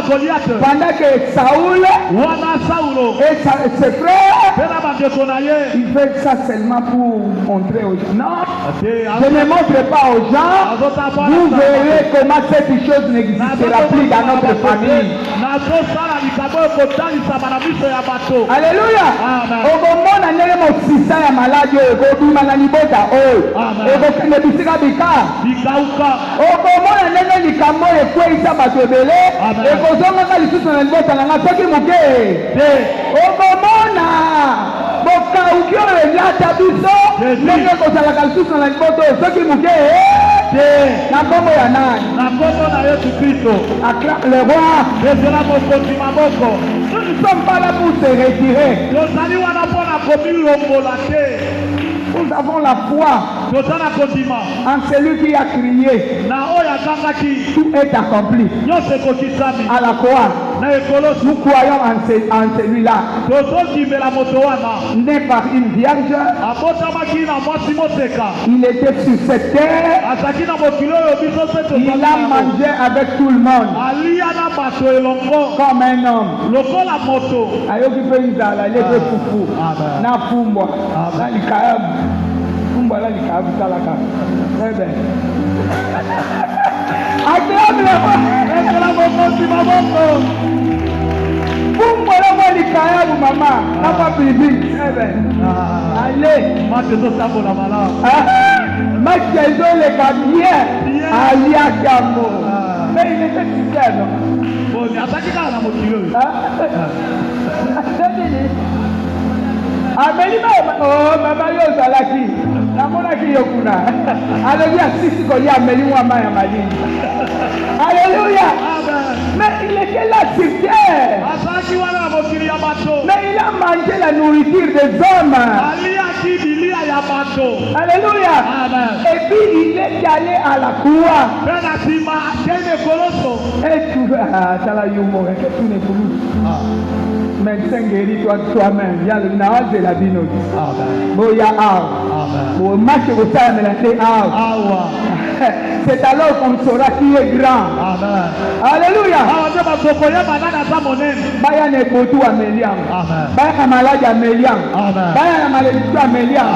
Goliath pendant que Saoul et ses frères Il fait ça seulement pour montrer aux gens. Non, je ne montre pas aux gens. Vous verrez comment cette chose n'existera plus dans notre famille. Alléluia. Okomona ndenge mosisa ya maladi oyo ekobima na libota oyo ekokende bisika bika. Okomona ndenge likambo ekweyisa bato ebele ekozongaka lisusu na libota na nga soki moke. Okomona bokauki oyo eliata biso ndenge ekozalaka lisusu na libota oyo soki moke. Na kombo ya nani? Na kombo na Yesu Kristo. Acclame le roi. Nous ne sommes pas là pour se retirer. Nous avons la foi en celui qui a crié. Tout est accompli. À la croix, nous croyons en celui-là. Né par une vierge, il était sur cette terre. Il a mangé avec tout le monde comme un homme. Ayoki pe nzala lebe fufu na fumbwa na likayabu fumbwa la likayabu talaka ebe acclame le roi fumbwa la mo likayabu mama na pa bibi ebe allez match le bien aliakamo mais il était super non. Ameli mama yo zalaki namonaki yo kuna. Alléluia sisi kolia ameli mwama ya malini. Alléluia. Mais il était là sur terre. Mais il a mangé la nourriture des hommes. Alléluia. Et puis il est allé à la croix. Et tu vas à la yumo, et tu n'es plus. Médecin guérit toi-même. Il y a le naaz de la binote. Boya ar. Pour match au sein de la c'est alors qu'on saura qui est grand. Alléluia. Baya ne botu ameliam. Baya na maladi ameliam. Baya na malédiction ameliam.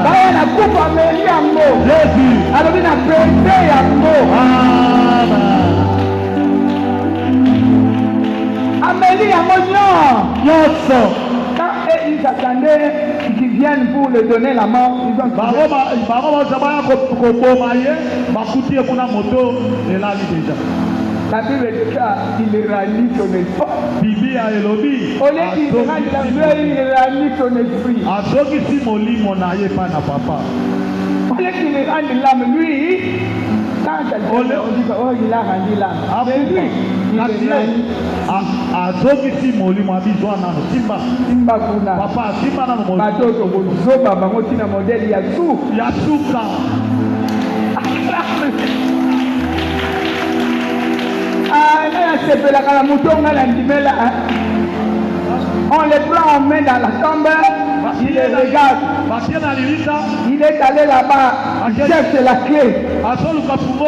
Baya na coupe ameliam. Jésus. Alors il a prêté yango. Amélie yango nyonso. Quand ils attendaient qu'ils viennent pour lui donner la mort, ils ont la Bible dit ça, il rallie son esprit. Au lieu qu'il rallie la vie, il rallie son esprit. Au lieu qu'il rallie l'âme, lui, quand on dit oh, il a rendu l'âme. Mais lui, il rallie. Simba kuna batoto bozoba bango tina modèle ya suka. On les prend, on met dans la tombe, il les regarde. Il est allé là-bas, il cherche la clé.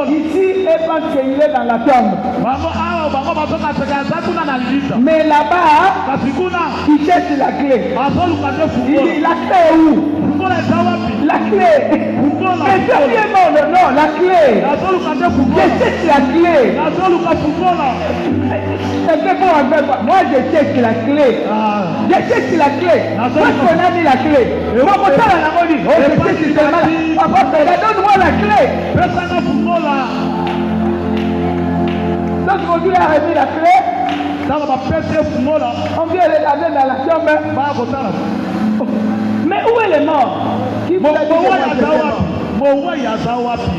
Ici, il pense qu'il est dans la tombe. Mais là-bas, il cherche la clé. Il dit, la clé est où? La clé. Mais c'est bien mort, non, la clé. Je cherche la clé. Moi, je cherche la clé. Je cherche la clé. Parce qu'on a mis la clé. Donne-moi la clé. Donc aujourd'hui, il a remis la clé. On vient les laver dans la chambre. Mais où est le mort? Qui vous a dit que moi j'étais mort?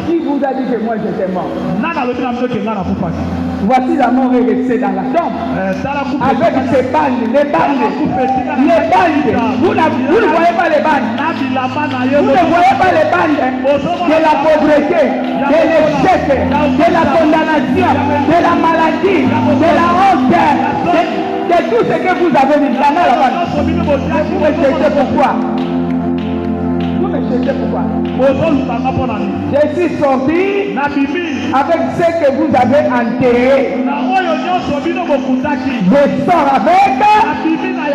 Qui vous a dit que moi j'étais mort? Voici la mort est restée dans la tombe. Avec ses bandes, les bandes. Vous ne voyez pas les bandes. Vous ne voyez pas les bandes de la pauvreté, de l'échec, de la condamnation, de la maladie, de la honte, de tout ce que vous avez mis dans la bande. Vous me cherchez pourquoi? Pourquoi? Je suis sorti avec ce que vous avez enterré. Je sors avec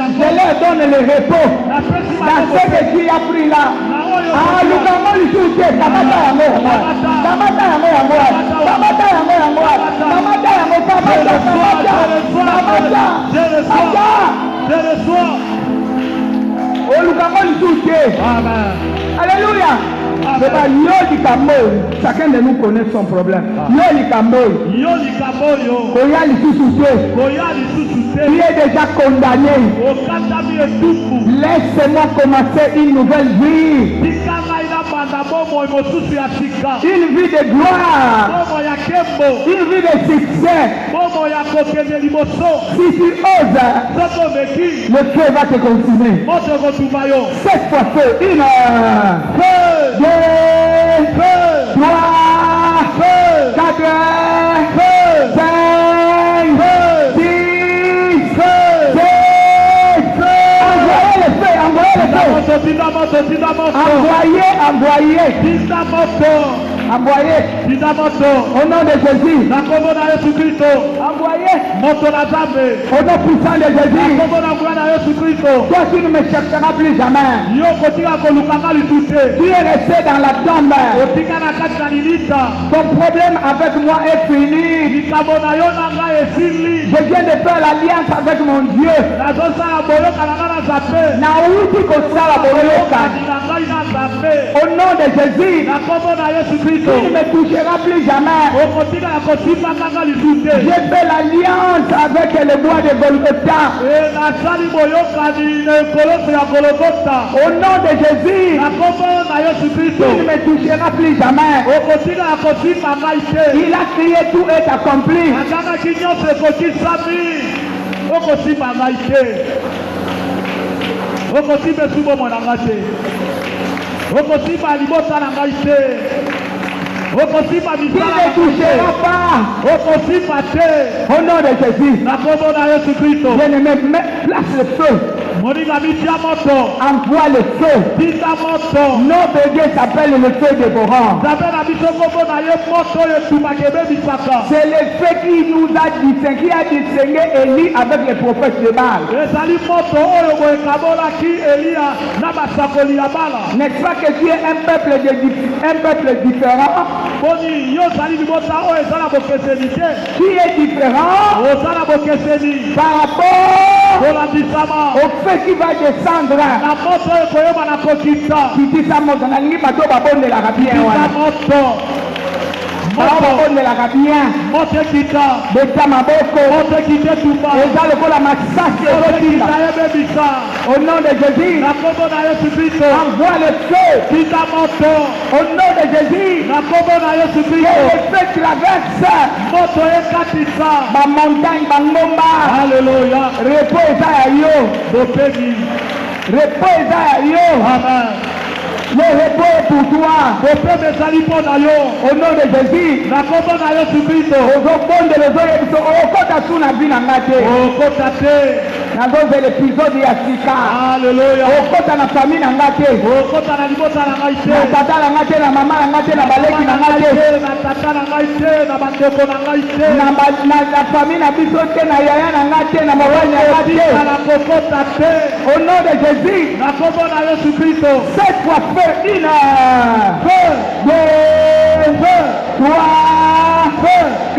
Je leur donne le repos dans ce que tu as pris là. Ah, Lukamo Lissuté, Kamata Yango, Kamata Yango Yango, Kamata Yango Yango, Kamata Yango, Kamata. Je reçois. Oh, Lukamo Lissuté. Amen. Alléluia. C'est pas Yoli Kamboy. Chacun de nous connaît son problème. Yoli Kamboy. Yoli Kamboy. Koya Lissuté. Koya Lissuté. Tu es déjà condamné. Laisse-moi commencer une nouvelle vie. Une vie de gloire. Une vie de succès. Si tu oses, le feu va te consumer. Cette fois, feu. 1, 2, 3, 4, 5, 6, 7. Envoyez le feu. Envoyez. Au nom de Jésus. Envoyez. Au nom puissant de Jésus. Toi, tu ne me chercheras plus jamais. Tu es resté dans la tombe. Ton problème avec moi est fini. Je viens de faire l'alliance avec mon Dieu. Au nom de Jésus. Tu ne me toucheras plus jamais. J'ai fait l'alliance avec le bois de Golgotha. Au nom de Jésus, tu ne me toucheras plus jamais. Il a crié, tout est accompli. Qui ne touchera pas. Au nom de Jésus. Bien-aimé, place le feu. Envoie le feu. Notre Dieu s'appelle le feu dévorant. C'est le feu qui nous a distingué, qui a distingué Élie avec les prophètes de Baal. N'est-ce pas que tu es un peuple différent? Qui est différent par rapport au feu qui va descendre. Qui dit ça, mon ami, parce que la bien. Au nom de Jésus, envoie le feu. Au nom de Jésus, que le feu traverse ma montagne, ma ngomba. Alléluia. Repos Amen. Le repos est pour toi. Au nom de Jésus. L'épisode de Yassika. Alléluia. Okota na famille na ngate. Okota na libota na ngate. Na tata na ngate na mama na ngate na baleki na ngate. Na tata na ngate na bandeko na ngate. Na famille na biso te na yaya na ngate na mobali na ngate. Na kokota te. Au nom de Jésus. Na kombo na Yesu Kristo. Cette fois feu 1, 2, 3, 4,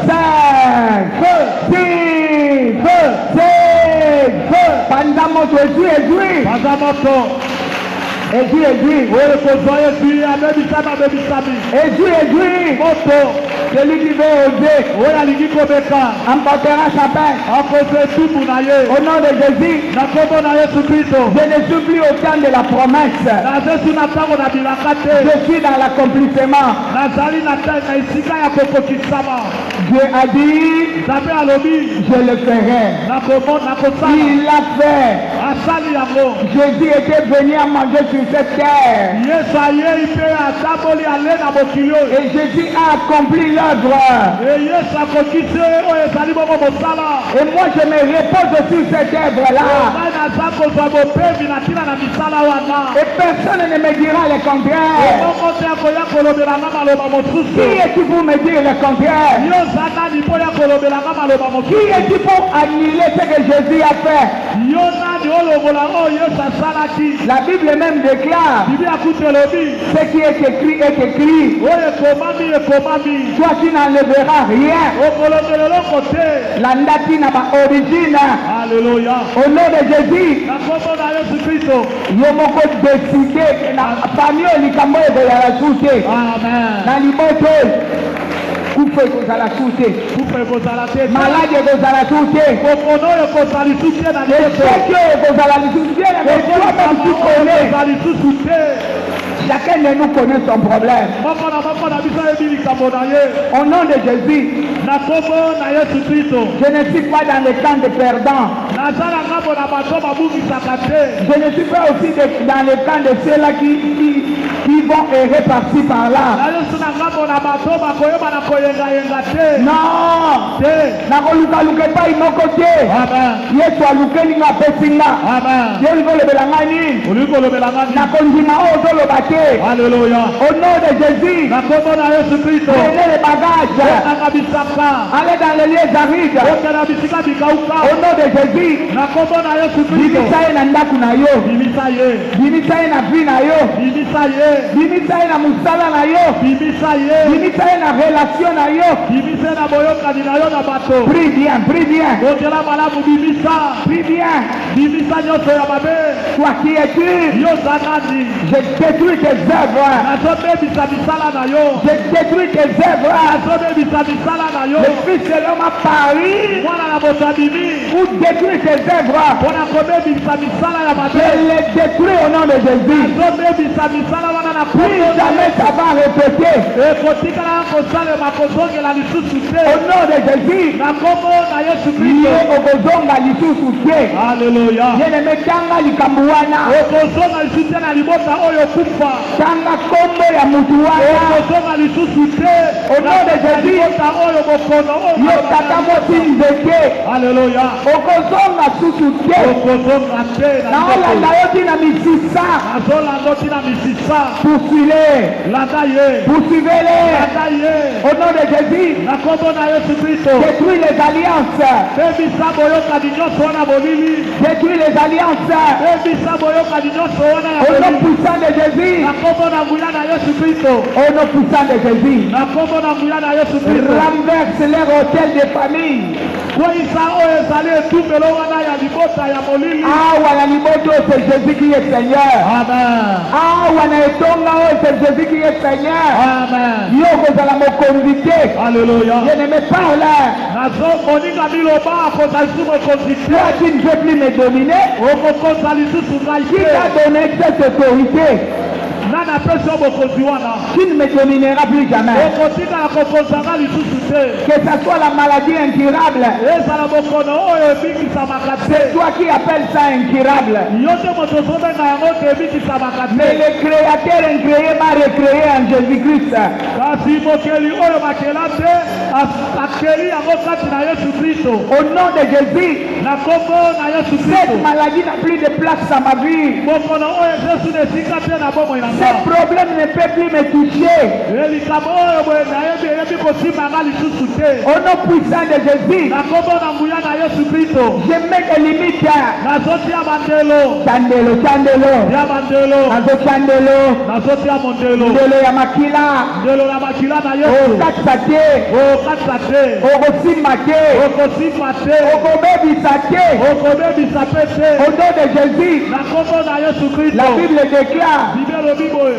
5, 6. Pendant mon Jésus. Celui qui veut oser emportera sa paix. Au nom de Jésus, je ne suis plus au temps de la promesse. Je suis dans l'accomplissement. Dieu a dit, je le ferai. Il l'a fait. Jésus était venu à manger sur cette terre. Et Jésus a accompli l'œuvre. Et moi je me repose sur cette œuvre-là. Et personne ne me dira le contraire. Qui es-tu pour me dire le contraire? Qui es-tu pour annuler ce que Jésus a fait? La Bible même déclare ce qui est écrit est écrit. Toi tu n'enlèveras rien. La date n'a pas origine. Alléluia. Au nom de Jésus, yo moko décidé na famille likambo de la soute. Amen. Na liboto kufe kozala soute. Malade kozala soute. Échec kozala soute. Mais toi même tu connais. Chacun de nous connaît son problème. Au nom de Jésus, je ne suis pas dans le camp des perdants. Je ne suis pas aussi dans le camp de ceux-là qui vont errer par-ci par-là. Non, nakolukaluka epai moko te. Yesu aluki nga apesinga. Ye olikolobela nga nini? Nakondima oyo ozoloba te. Alléluia. Au nom de Jésus, prenez les bagages. Allez dans les lieux arides. Au nom de Jésus, bimisa ye na ndaku na yo. Bimisa ye na vie na yo. Bimisa ye na musala na yo. Bimisa ye na relation na yo. Prie bien, prie bien. Prie bien. Toi qui es-tu? Je détruis tes œuvres. Je détruis tes œuvres. Le Fils de l'homme a paru pour détruire tes œuvres. Je les détruis au nom de Jésus. Plus jamais ça va répéter. Au nom de Jésus, Alléluia. Tanga kombo ya mutu wana. Au nom de Jésus, yo tata moti nzete. Alléluia. Okozonga susu te. Naolanda yo tina misisa. Poursuivez-les. Au nom de Jésus, détruis les alliances. Détruis les alliances. Au nom puissant de Jésus. Au nom puissant de Jésus. Renverse les hôtels de famille. Awa na liboto c'est Jésus qui est Seigneur. Awa na etonga c'est Jésus qui est Seigneur. Yo kozala mokonzite. Alléluia. Je ne me parle. Toi qui ne veux plus me dominer. Qui t'a donné cette autorité? Qui ne me dominera plus jamais. Que ce soit la maladie incurable. C'est toi qui appelles ça incurable. Mais le Créateur incréé m'a recréé en Jésus-Christ. Au nom de Jésus, cette maladie n'a plus de place dans ma vie. Ce problème ne peut plus me toucher. Au nom puissant de Jésus, je mets des limites. Chandelo, chandelo. Nazo chandelo. Ndelo ya makila. Okatsa te. Okosimba te. Okobebisa te. Au nom de Jésus, la Bible déclare,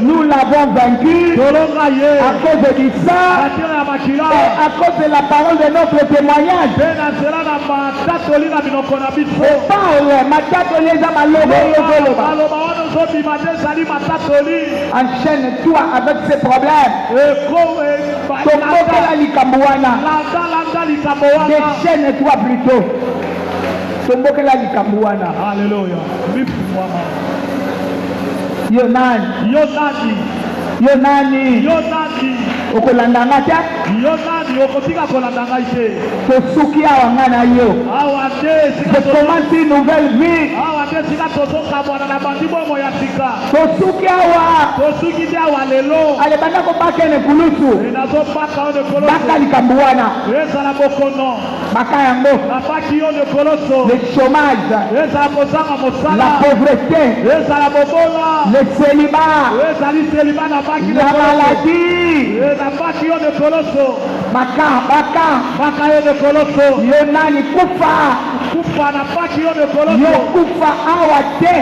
nous l'avons vaincu à cause du sang et à cause de la parole de notre témoignage. Enchaîne-toi avec ces problèmes. Déchaîne-toi plutôt. Alléluia. Yonani. Yo nani? Yo nani? Okolanda ngata? Yo nani? Okotika kolanda ngaite. Tosuki awa ngana yo. Awa te sika Je commence une nouvelle vie. Awa te sika tozoka mwana na bandibo moya sika. Tosuki awa. Tosuki te awa lelo. Ale banda ko bakene kulusu. Enazo baka o de koloso. Baka likambo wana. Ezala bokono. Baka yango. Baki yo de koloso. Le chômage. Ezala kozanga mosala. La pauvreté. Ezala bobola. Le célibat. Ezali célibat na baki la maladie. Na baki yo de koloso. Baka yo de koloso. Yo nani kufa. Kufa na baki yo de koloso. Yo kufa awa te.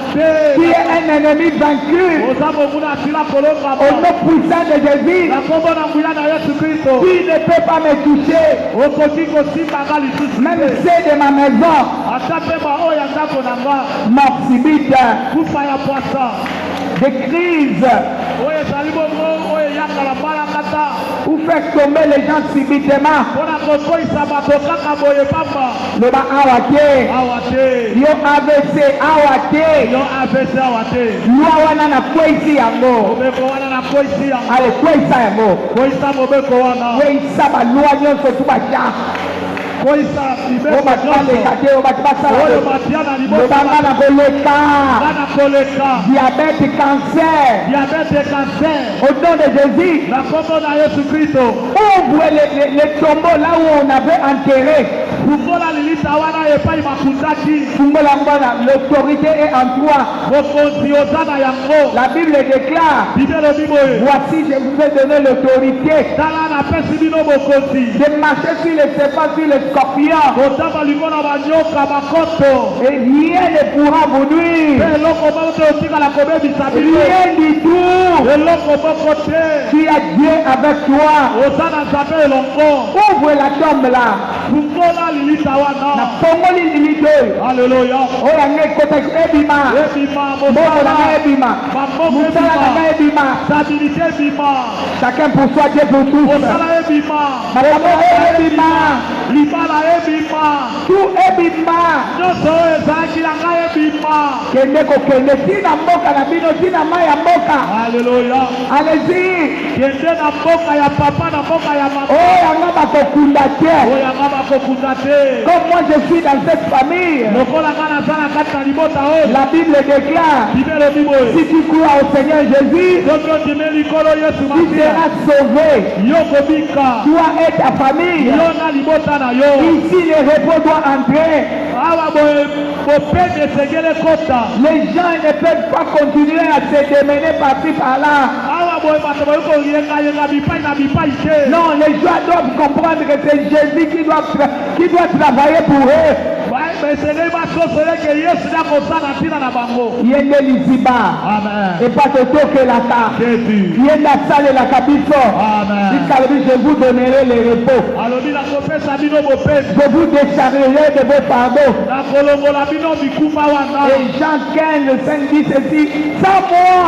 Qui est un ennemi vaincu. Au nom puissant de Jésus. Qui ne peut pas me toucher. Même c'est de ma maison. Mort subite. Des crises. Ou faire tomber les gens subitement. Le bas awate. Yo AVC awate. Loi wana na kwezi yango. Ale kweza yango. Kweza ba loi nyonso tu ba ja. Diabète, cancer. Au nom de Jésus. Ouvre les tombeaux là où on avait enterré. L'autorité est en toi. La Bible déclare. Voici, je vous ai donné l'autorité de marcher sur les serpents, sur les scorpions. Et rien ne pourra vous nuire. Rien du tout. Tu as Dieu avec toi. Ouvre la tombe là. Alléluia. Chacun pour soi, Dieu pour tous. Tout Alléluia. Allez-y. Comme moi je suis dans cette famille, la Bible déclare, si tu crois au Seigneur Jésus, tu seras sauvé. Toi et ta famille. Ici le repos doit entrer. Les gens ne peuvent pas continuer à se démener par-ci par-là. Non, les gens doivent comprendre que c'est Jésus qui doit travailler pour eux. Yende liziba. Et pas toto que la ta. Yenda sale la capiso. Je vous donnerai le repos. Je vous déchargerai de vos fardeaux. Et Jean 15, le 5 dit ceci. Sans moi.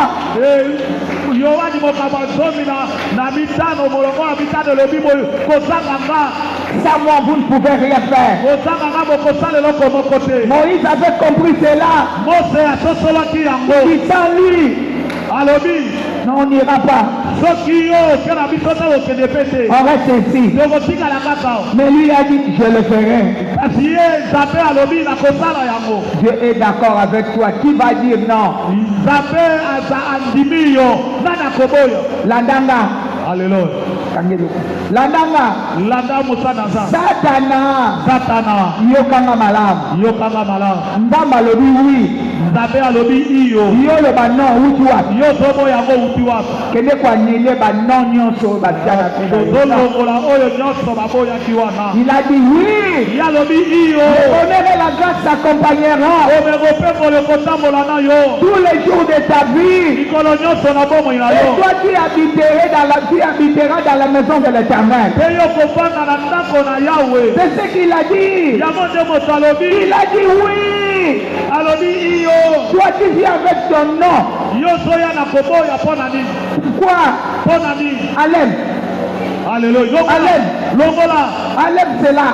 Sans moi, vous ne pouvez rien faire. Moïse avait compris cela. Et sans lui, non, on n'ira pas. On reste ici. Mais lui a dit, je le ferai. Dieu est d'accord avec toi. Qui va dire non? Landanga. Alléluia. Landanga. Satana. Yokanga malam. Ndamba lobi oui. Yo le banon où tu as. Kende kwa nile banon nyonso batiana. Il a dit oui. L'honneur et la grâce t'accompagneront tous les jours de ta vie. Et toi tu habiteras dans la maison de l'Éternel. C'est ce qu'il a dit. Il a dit oui. Toi tu viens avec ton nom. Pourquoi? Alem. Alléluia. Alep, c'est là.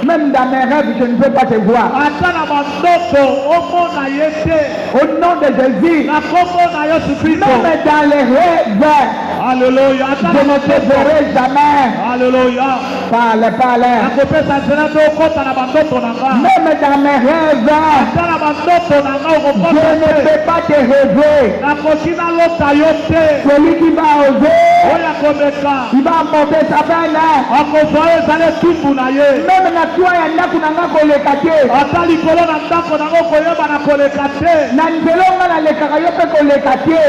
Même dans mes rêves, je ne peux pas te voir. Au nom de Jésus, même dans les rêves, Alléluia. je ne te verrai jamais. Alléluia. Parle. Même dans mes rêves, je ne peux pas te rêver. Celui qui va oser, il va emporter sa peine. Même na toi ya ndako nanga koleka te. Na nzela nga nalekaka yo mpe koleka te.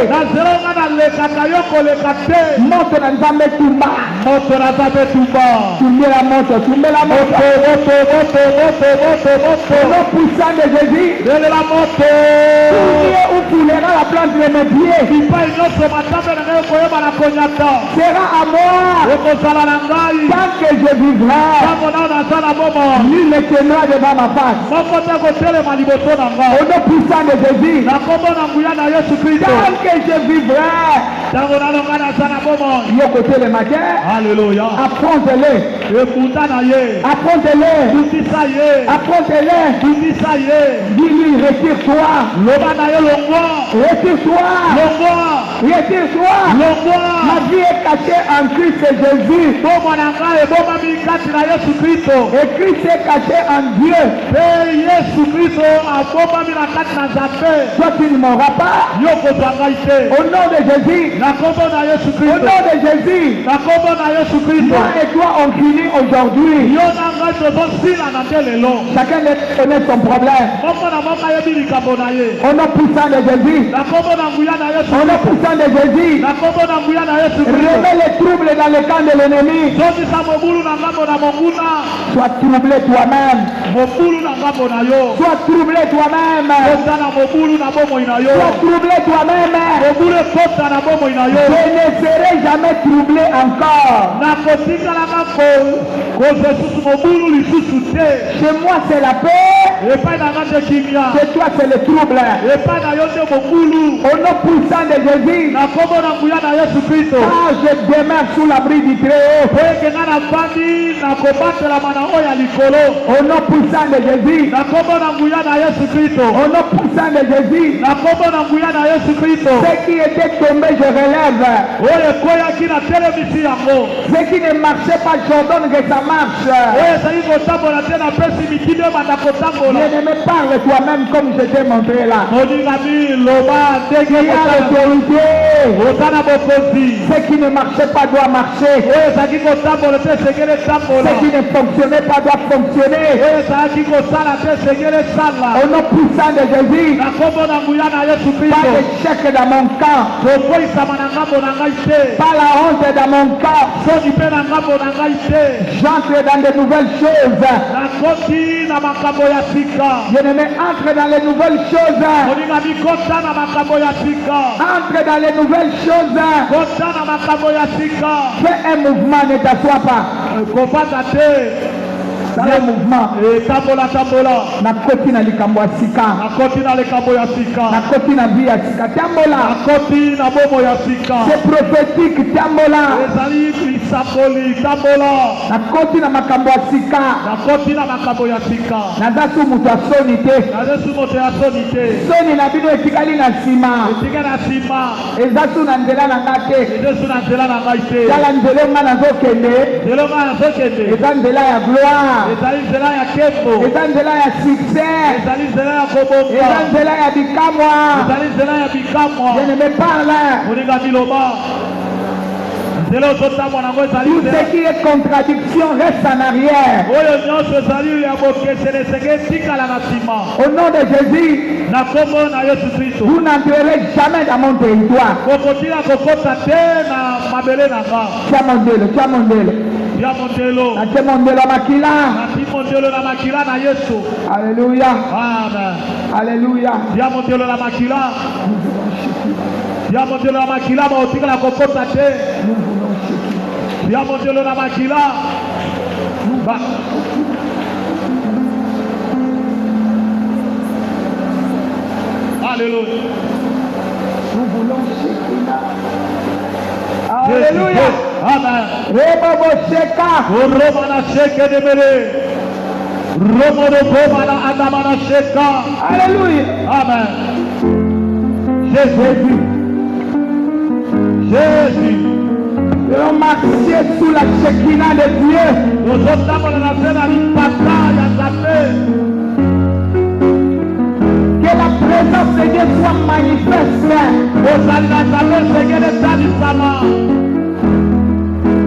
Moto na nzambe tumba. Tumbela moto. Le puissant de Jésus. Où coulera la plante de mes pieds sera à moi. Tant que je vivrai, nul ne tiendra devant ma face. Au nom puissant de Jésus, tant que je vivrai, yo côté le matin, Alléluia. affronte-les. Dis-lui, retire-toi. Ma vie est cachée en Christ Jésus. Et Christ est caché en Dieu. Toi tu ne m'auras pas. Au nom de Jésus. Moi et toi on finit aujourd'hui. Chacun connaît son problème. Au nom puissant de Jésus. Au nom puissant de Jésus. Remets les troubles dans le camp de l'ennemi. Sois troublé toi-même. Sois troublé toi-même. Je ne serai jamais troublé encore. Chez moi c'est la paix. Chez toi c'est le trouble. Au nom puissant de Jésus. Car je demeure sous l'abri du Très-Haut. Au nom puissant de Jésus. Au nom puissant de Jésus. Ce qui était tombé, je relève. Ce qui ne marchait pas, j'ordonne que ça marche. Je ne me parle toi-même comme je t'ai montré là. Il y a l'autorité. Ce qui ne marchait pas doit marcher. Ce qui ne fonctionnait pas doit fonctionner. Au nom puissant de Jésus. Pas d'échec dans mon camp. Pas la honte dans mon camp. J'entre dans de nouvelles choses. Je ne entre dans les nouvelles choses. Entre dans les nouvelles choses. Fais un mouvement, ne t'assois pas. C'est un mouvement. Na koti na likambo ya sika. Na koti na vie ya sika. Tambola. C'est prophétique. Tambola. Na koti na makambo ya sika. Naza su mutu asoni te. Soni na bino etikali na sima. Eza su na nzela na nga te. Tala nzela nga nazokende. Eza nzela ya gloire. Eza nzela ya succès. Eza nzela ya bikamwa. Je ne me parle. Tout ce qui est contradiction reste en arrière. Au nom de Jésus, vous n'entrerez jamais dans mon territoire. Alléluia. Alléluia. Alléluia. Nous voulons Shekinah. Alléluia. Amen. Rebobo Sheka. Romana Sheke de Mele. Romono Gomana Adamana Sheka. Alléluia. Amen. Jésus. Jésus. Nous allons marcher sous la Shekinah de Dieu. Nous sommes dans la bataille. Que la présence de Dieu soit manifeste.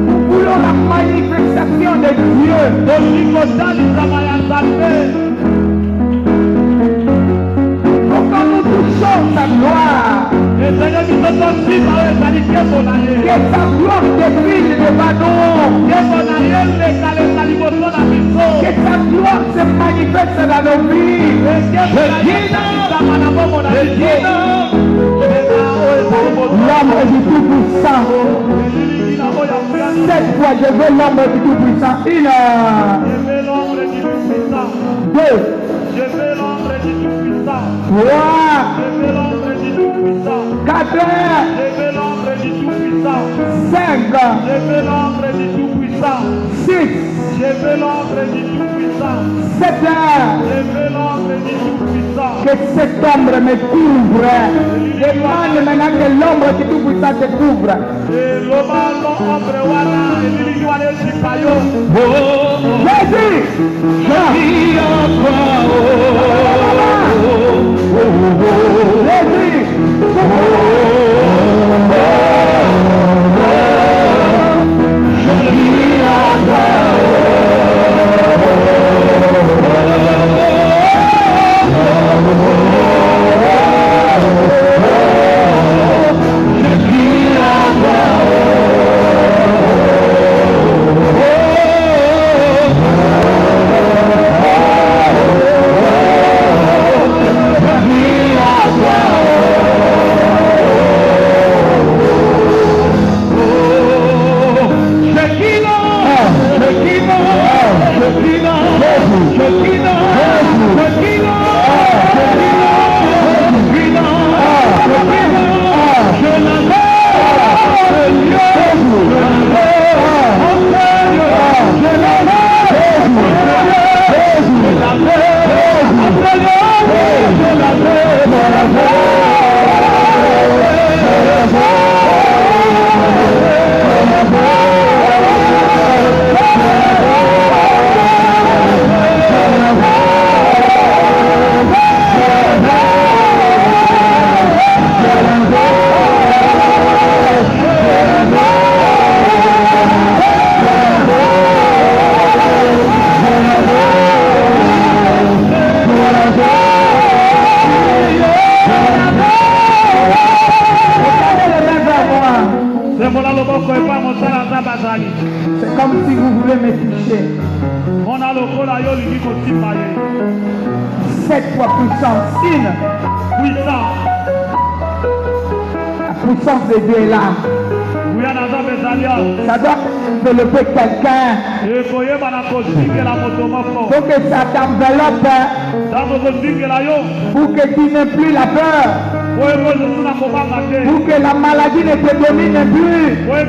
Nous voulons la manifestation de Dieu. Pour que nous touchions sa gloire. Que sa gloire défile devant nous. Que sa gloire se manifeste dans nos vies. L'homme du Tout-Puissant. Cette fois, je veux l'homme du Tout-Puissant. Une. Deux. Je veux l'ombre du Tout-Puissant. Trois. Je veux l'ombre du Tout-Puissant. Quatre. Je veux l'ombre du Tout-Puissant. Cinq. Je veux l'ombre du Tout-Puissant. Six. Je veux l'ombre du Tout-Puissant. Sept. Je veux l'ombre du Tout-Puissant. Que cette ombre me couvre. Demande maintenant que l'ombre du Tout-Puissant te couvre. Jésus. C'est comme si vous voulez me toucher. Cette fois puissance. Une. Puissance. La puissance de Dieu est là. Ça doit développer quelqu'un. Faut que ça t'enveloppe. Pour que tu n'aies plus la peur. Pour que la maladie ne te domine plus. Pour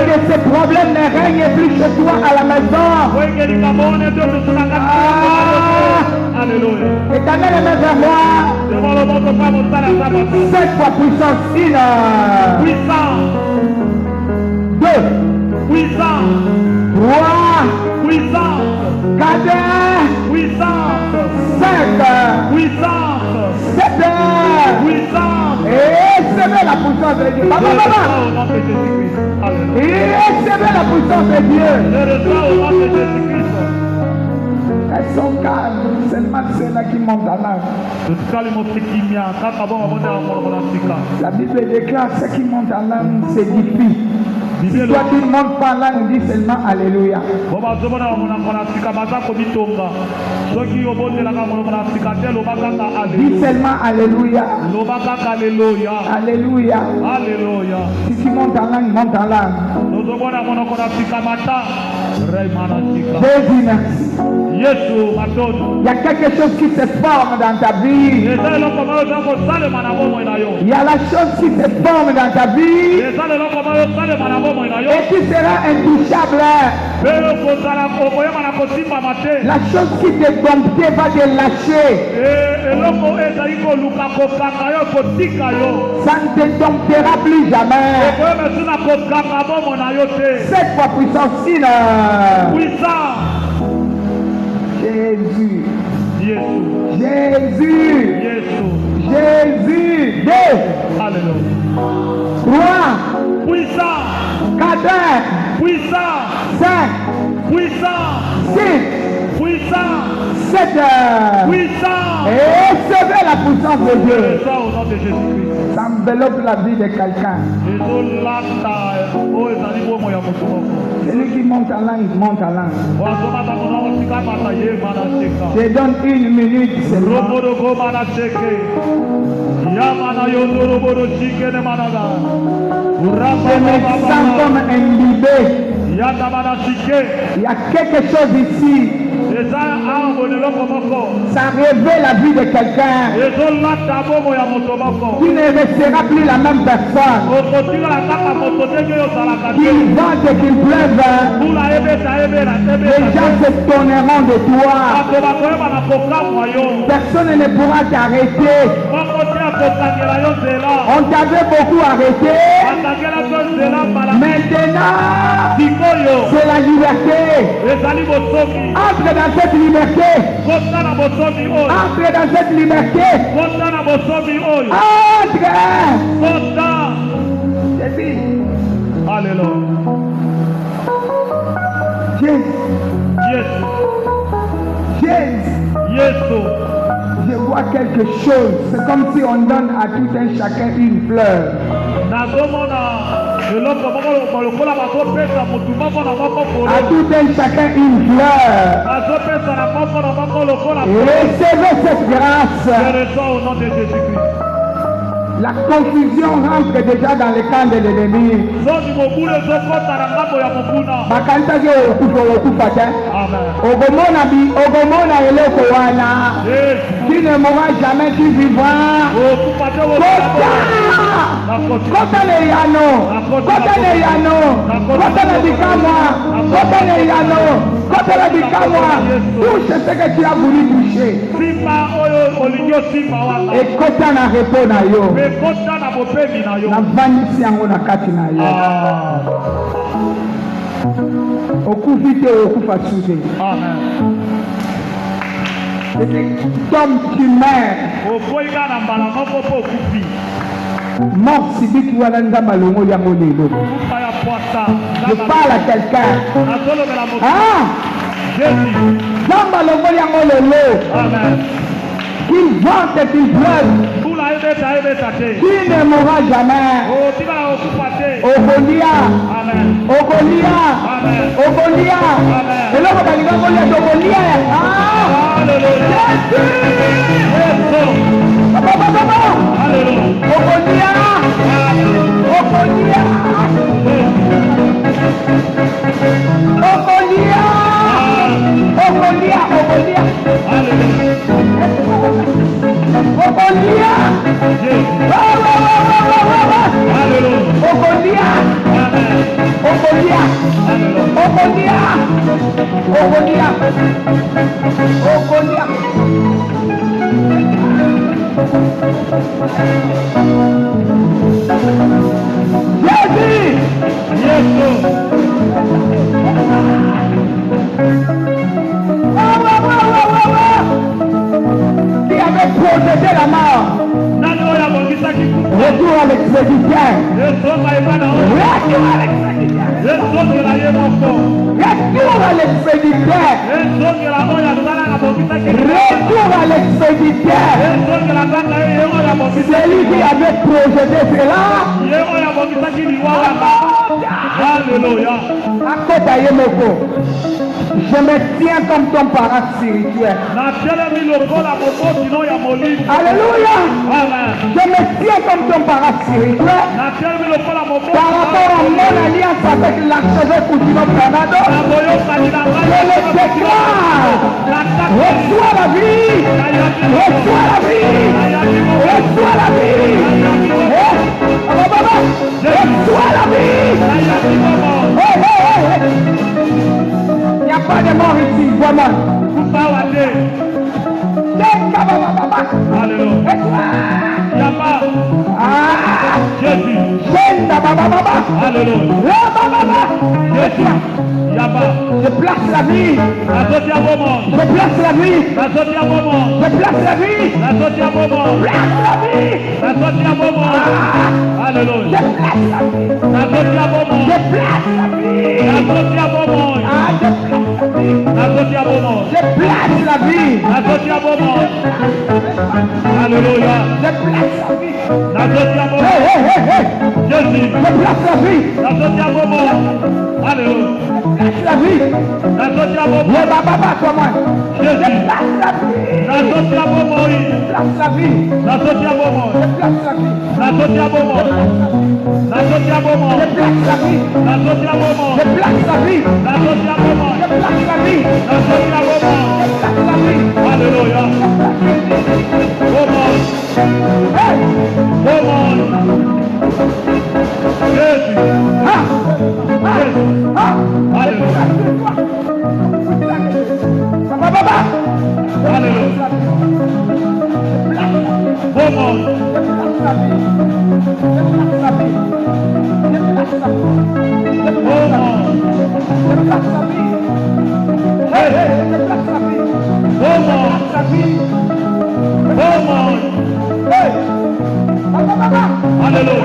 que ces problèmes ne règnent plus chez toi à la maison. Éternel, aimé vers moi. Cette fois puissance. Une. Puissance. Deux. Puissance. Trois. Puissance. Quatre. Puissance. Cinq. Puissance. Sept. Puissance. Et recevez la puissance de Dieu. Maman. Et recevez la puissance de Dieu. Elles sont calmes. Seulement ceux-là qui montent à l'âme. La Bible déclare ceux qui montent à l'âme s'édifient. Si toi tu ne montes pas là, nous dis seulement Alléluia. Dis seulement Alléluia. Alléluia. Alléluia. Si tu montes en langue, monte en langue. Jésus, merci. Il y a quelque chose qui se forme dans ta vie. Il y a la chose qui se forme dans ta vie. Et tu seras intouchable. La chose qui te domptait va te lâcher. Ça ne te domptera plus jamais. Cette fois puissance. Jésus. Jésus. Jésus. Deux. Trois. Puissant. Quatre. Puissant. Cinq. Puissant. Six. Puissant. Sept. Puissant. Et recevez la puissance de Dieu. Au nom de Jésus-Christ. Ça enveloppe la vie de quelqu'un. Celui qui monte à l'un, il monte à l'un. Je donne 1 minute seulement. Je me sens comme imbibé. Il y a quelque chose ici. Ça révèle la vie de quelqu'un. Tu ne resteras plus la même personne. Qu'il vente et qu'il pleuve, les gens se tourneront de toi. Personne ne pourra t'arrêter. On t'avait beaucoup arrêté. Maintenant, c'est la liberté. Entre dans cette liberté. Entre dans cette liberté. Entre. C'est dit. Alléluia. Jésus. Je vois quelque chose. C'est comme si on donne à tout un chacun une fleur. À tout un chacun une fleur. Recevez cette grâce. La confusion rentre déjà dans le camp de l'ennemi. Tu ne mourras jamais, tu vivras. Touche ce que tu as voulu toucher. Et Kota na repos na yo. Na vanisi yango na kati na yo. Okufi te okufa suze. Comme tu meurs. Mort sibiki wana nzamba longo yango lelo. Je parle à quelqu'un. Ah! Nzamba longo yango lelo. Qu'il vente et qu'il pleuve. Tu ne mourras jamais. Ogolia. Ogolia. Ogolia. Et là, vous allez voir Ogolia. Ah! Ogolia. Ogolia. Ogolia. Ogolia. Ogolia. Ogolia. Ogolia. Ogolia. Ogolia. Ogolia. Ogolia. Jésus. Qui avait protégé la mort. Retour à l'expéditeur. Retour à l'expéditeur. Retour à l'expéditeur. Retour à l'expéditeur. Celui qui avait projeté cela. Alléluia. À côté de Yemoko. Je me tiens comme ton parent spirituel. Alléluia. Je me tiens comme ton parent spirituel. Par rapport à mon alliance avec l'archevêque Coutinho Planado, je le déclare. Reçois la vie. Reçois la vie. Reçois la vie. Reçois la vie. Il n'y a pas de mort ici, vraiment. Alléluia. Il n'y a pas. Jésus. Alléluia. Je place la vie. Je place la vie. Je place la vie. Alléluia. Je place la vie. Je place la vie. Alléluia. Je place la vie. Jésus. Je place la vie. Alléluia. Place la vie. Le baba comment? Je place la vie. Place la vie. Je place la vie. Je place la vie. Je place la vie. Je place la vie. Alléluia. Hey! Jésus. Alléluia. Alléluia.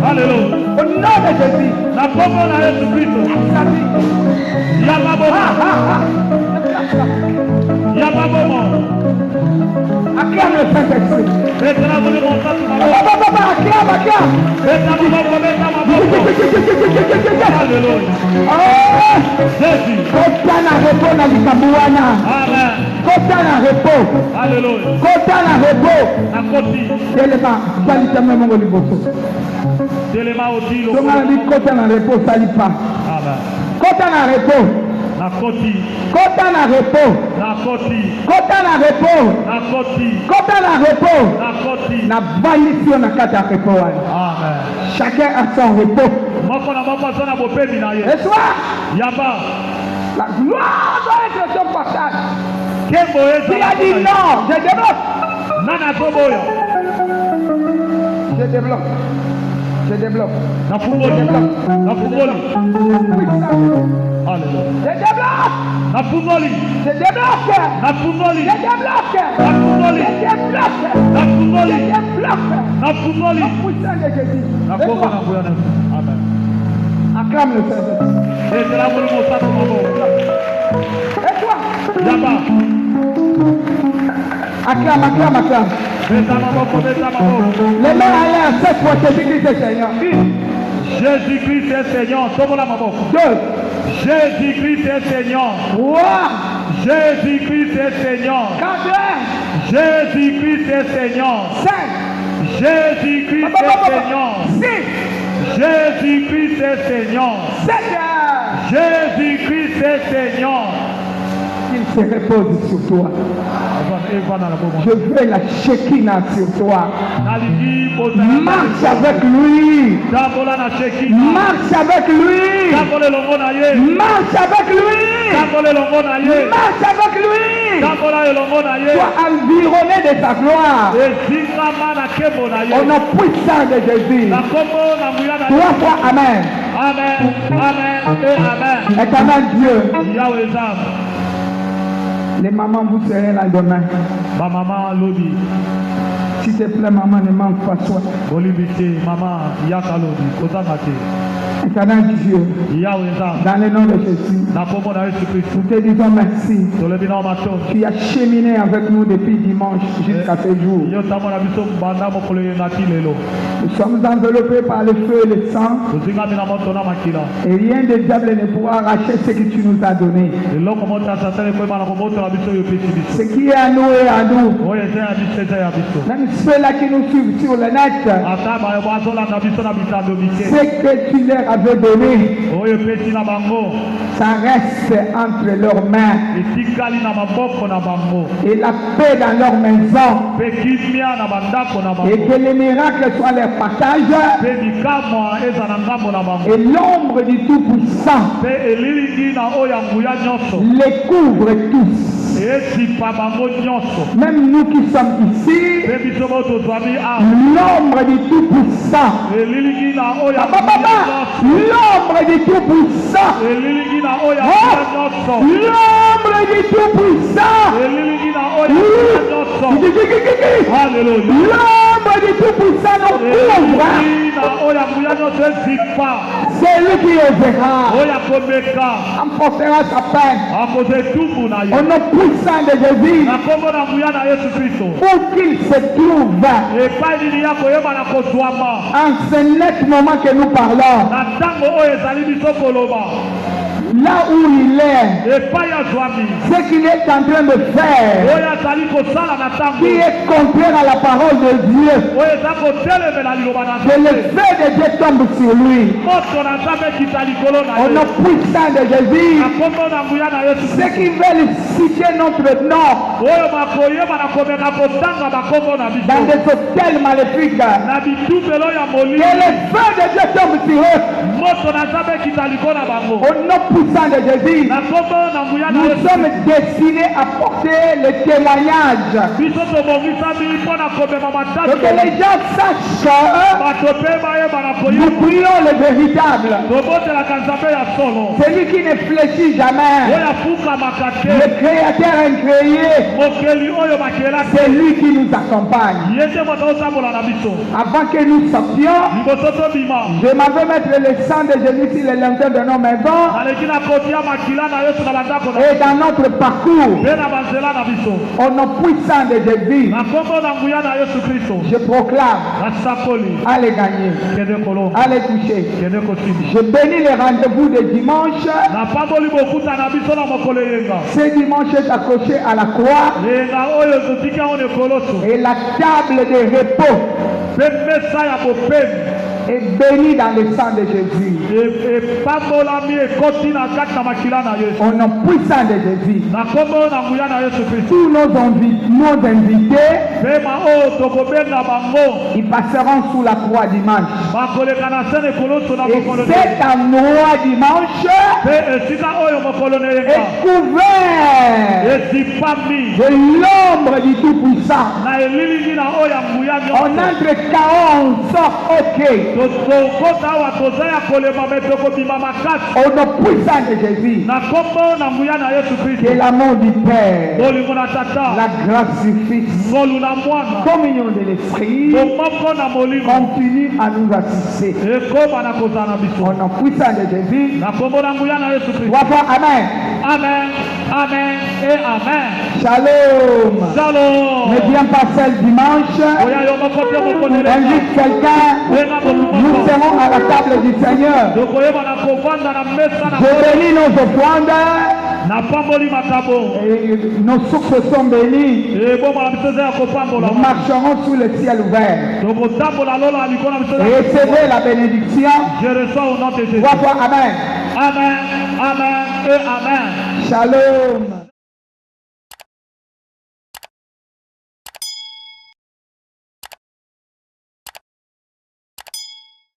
Alléluia. Au nom de Jésus. La parole à Jésus-Christ. Il y a pas bon. Il y a pas bon. Acclame le Saint-Esprit. Alléluia. Jésus. Kota na repos na likambo wana. Amen. Kota na repos. Alléluia. Kota na repos. Nakoti. Telema salitama mongo liboso. Telema odilo. Tonga na kota na repos salipa. Amen. Kota na repos. Nakoti. Kota na repos. Nakoti. Kota na repos. Nakoti. Kota na repos. Nakoti. Na balisio na kata repos wana. Amen. Chacun a son repos. Moko na moko zona bopemi na ye. Et soit Yaba. la gloire doit être son passage. Kembo eza. Il a dit non, je débloque. Nana toboya. Je débloque. Je débloque. Nafungoli. Nafungoli. Alléluia. Je débloque. Nafungoli. Je débloque. Nafungoli. Je débloque. Nafungoli. Je débloque. Nafungoli. Je débloque. Nafungoli. Puissant de Jésus. Nakongo na buyana. Amen. Acclame le Saint-Esprit. Et la boule mo sa ko mo. Et toi? Yaba. Acclame, acclame, acclame. Beta maboko, beta maboko. Les mains ailleurs, cette fois, Jésus-Christ est Seigneur. Une, Jésus-Christ est Seigneur. Tomo la maboko. deux, Jésus-Christ est Seigneur. trois, Jésus-Christ est Seigneur. quatre, Jésus-Christ est Seigneur. cinq, Jésus-Christ est Seigneur. six, Jésus-Christ est Seigneur. sept. Jésus-Christ est Seigneur. Il se repose sur toi. Je veux la Shekinah sur toi. Marche avec lui. Marche avec lui. Marche avec lui. Marche avec lui. Sois environné de sa gloire. Au nom puissant de Jésus. Trois fois Amen. Amen. Amen. Et Amen. Éternel Dieu. Yahweh Zam. Les mamans, vous serez là demain. Ma maman lobby. S'il te plaît, maman, ne manque pas toi. Bolibité, maman, yaka lobby. Kozamate. Éternel Dieu, dans le nom de Jésus, nous te disons merci. Tu as cheminé avec nous depuis dimanche jusqu'à ce jour. Nous sommes enveloppés par le feu et le sang. Et rien de diable ne pourra arracher ce que tu nous as donné. Ce qui est à nous est à nous. Même ceux-là qui nous suivent sur le net, ce que tu leur avais donné, ça reste entre leurs mains. Et la paix dans leur maison. Et que les miracles soient leur partage. Et l'ombre du Tout-Puissant les couvre tous. Même nous qui sommes ici, l'ombre du Tout-Puissant, l'ombre du Tout-Puissant, l'ombre du Tout-Puissant, l'ombre du Tout-Puissant nous couvre. C'est lui qui osera, emportera sa peine au nom puissant de Jésus, pour qu'il se trouve en ce net moment que nous parlons, là où il est, ce qu'il est en train de faire, qui est contraire à la parole de Dieu, que le feu de Dieu tombe sur lui. Au nom puissant de Jésus, ceux qui veulent citer notre nom dans des hôtels maléfiques, que le feu de Dieu tombe sur eux. Au nom puissant de Jésus, nous sommes destinés à porter le témoignage. Pour que les gens sachent que nous prions le véritable. Celui qui ne fléchit jamais. Le créateur incréé. C'est lui qui nous accompagne. Avant que nous sortions, je m'avais mettre le sang de Jésus sur les lenteurs de nos maisons. Et dans notre parcours, au nom puissant de Jésus, je proclame, allez gagner, allez toucher. Je bénis les rendez-vous de dimanche. Ce dimanche est accroché à la croix. Et la table de repos est béni dans le sang de Jésus. Au nom puissant de Jésus, tous nos invités, ils passeront sous la croix dimanche. Et cet endroit dimanche est couvert de l'ombre du Tout-Puissant. On entre quand on sort, ok. Au nom puissant de Jésus, que l'amour du Père, la grâce du Fils, communion de l'Esprit continue à nous assister. Au nom puissant de Jésus, amen. Amen, amen et amen. Shalom. Shalom. Ne viens pas seul dimanche. Invite quelqu'un. Nous serons à la table du Seigneur. Je bénis nos offrandes. Et nos sources sont bénies. Nous marcherons sous le ciel ouvert. Recevez la bénédiction. Je reçois au nom de Jésus. Amen. Amen, amen et amen. Shalom.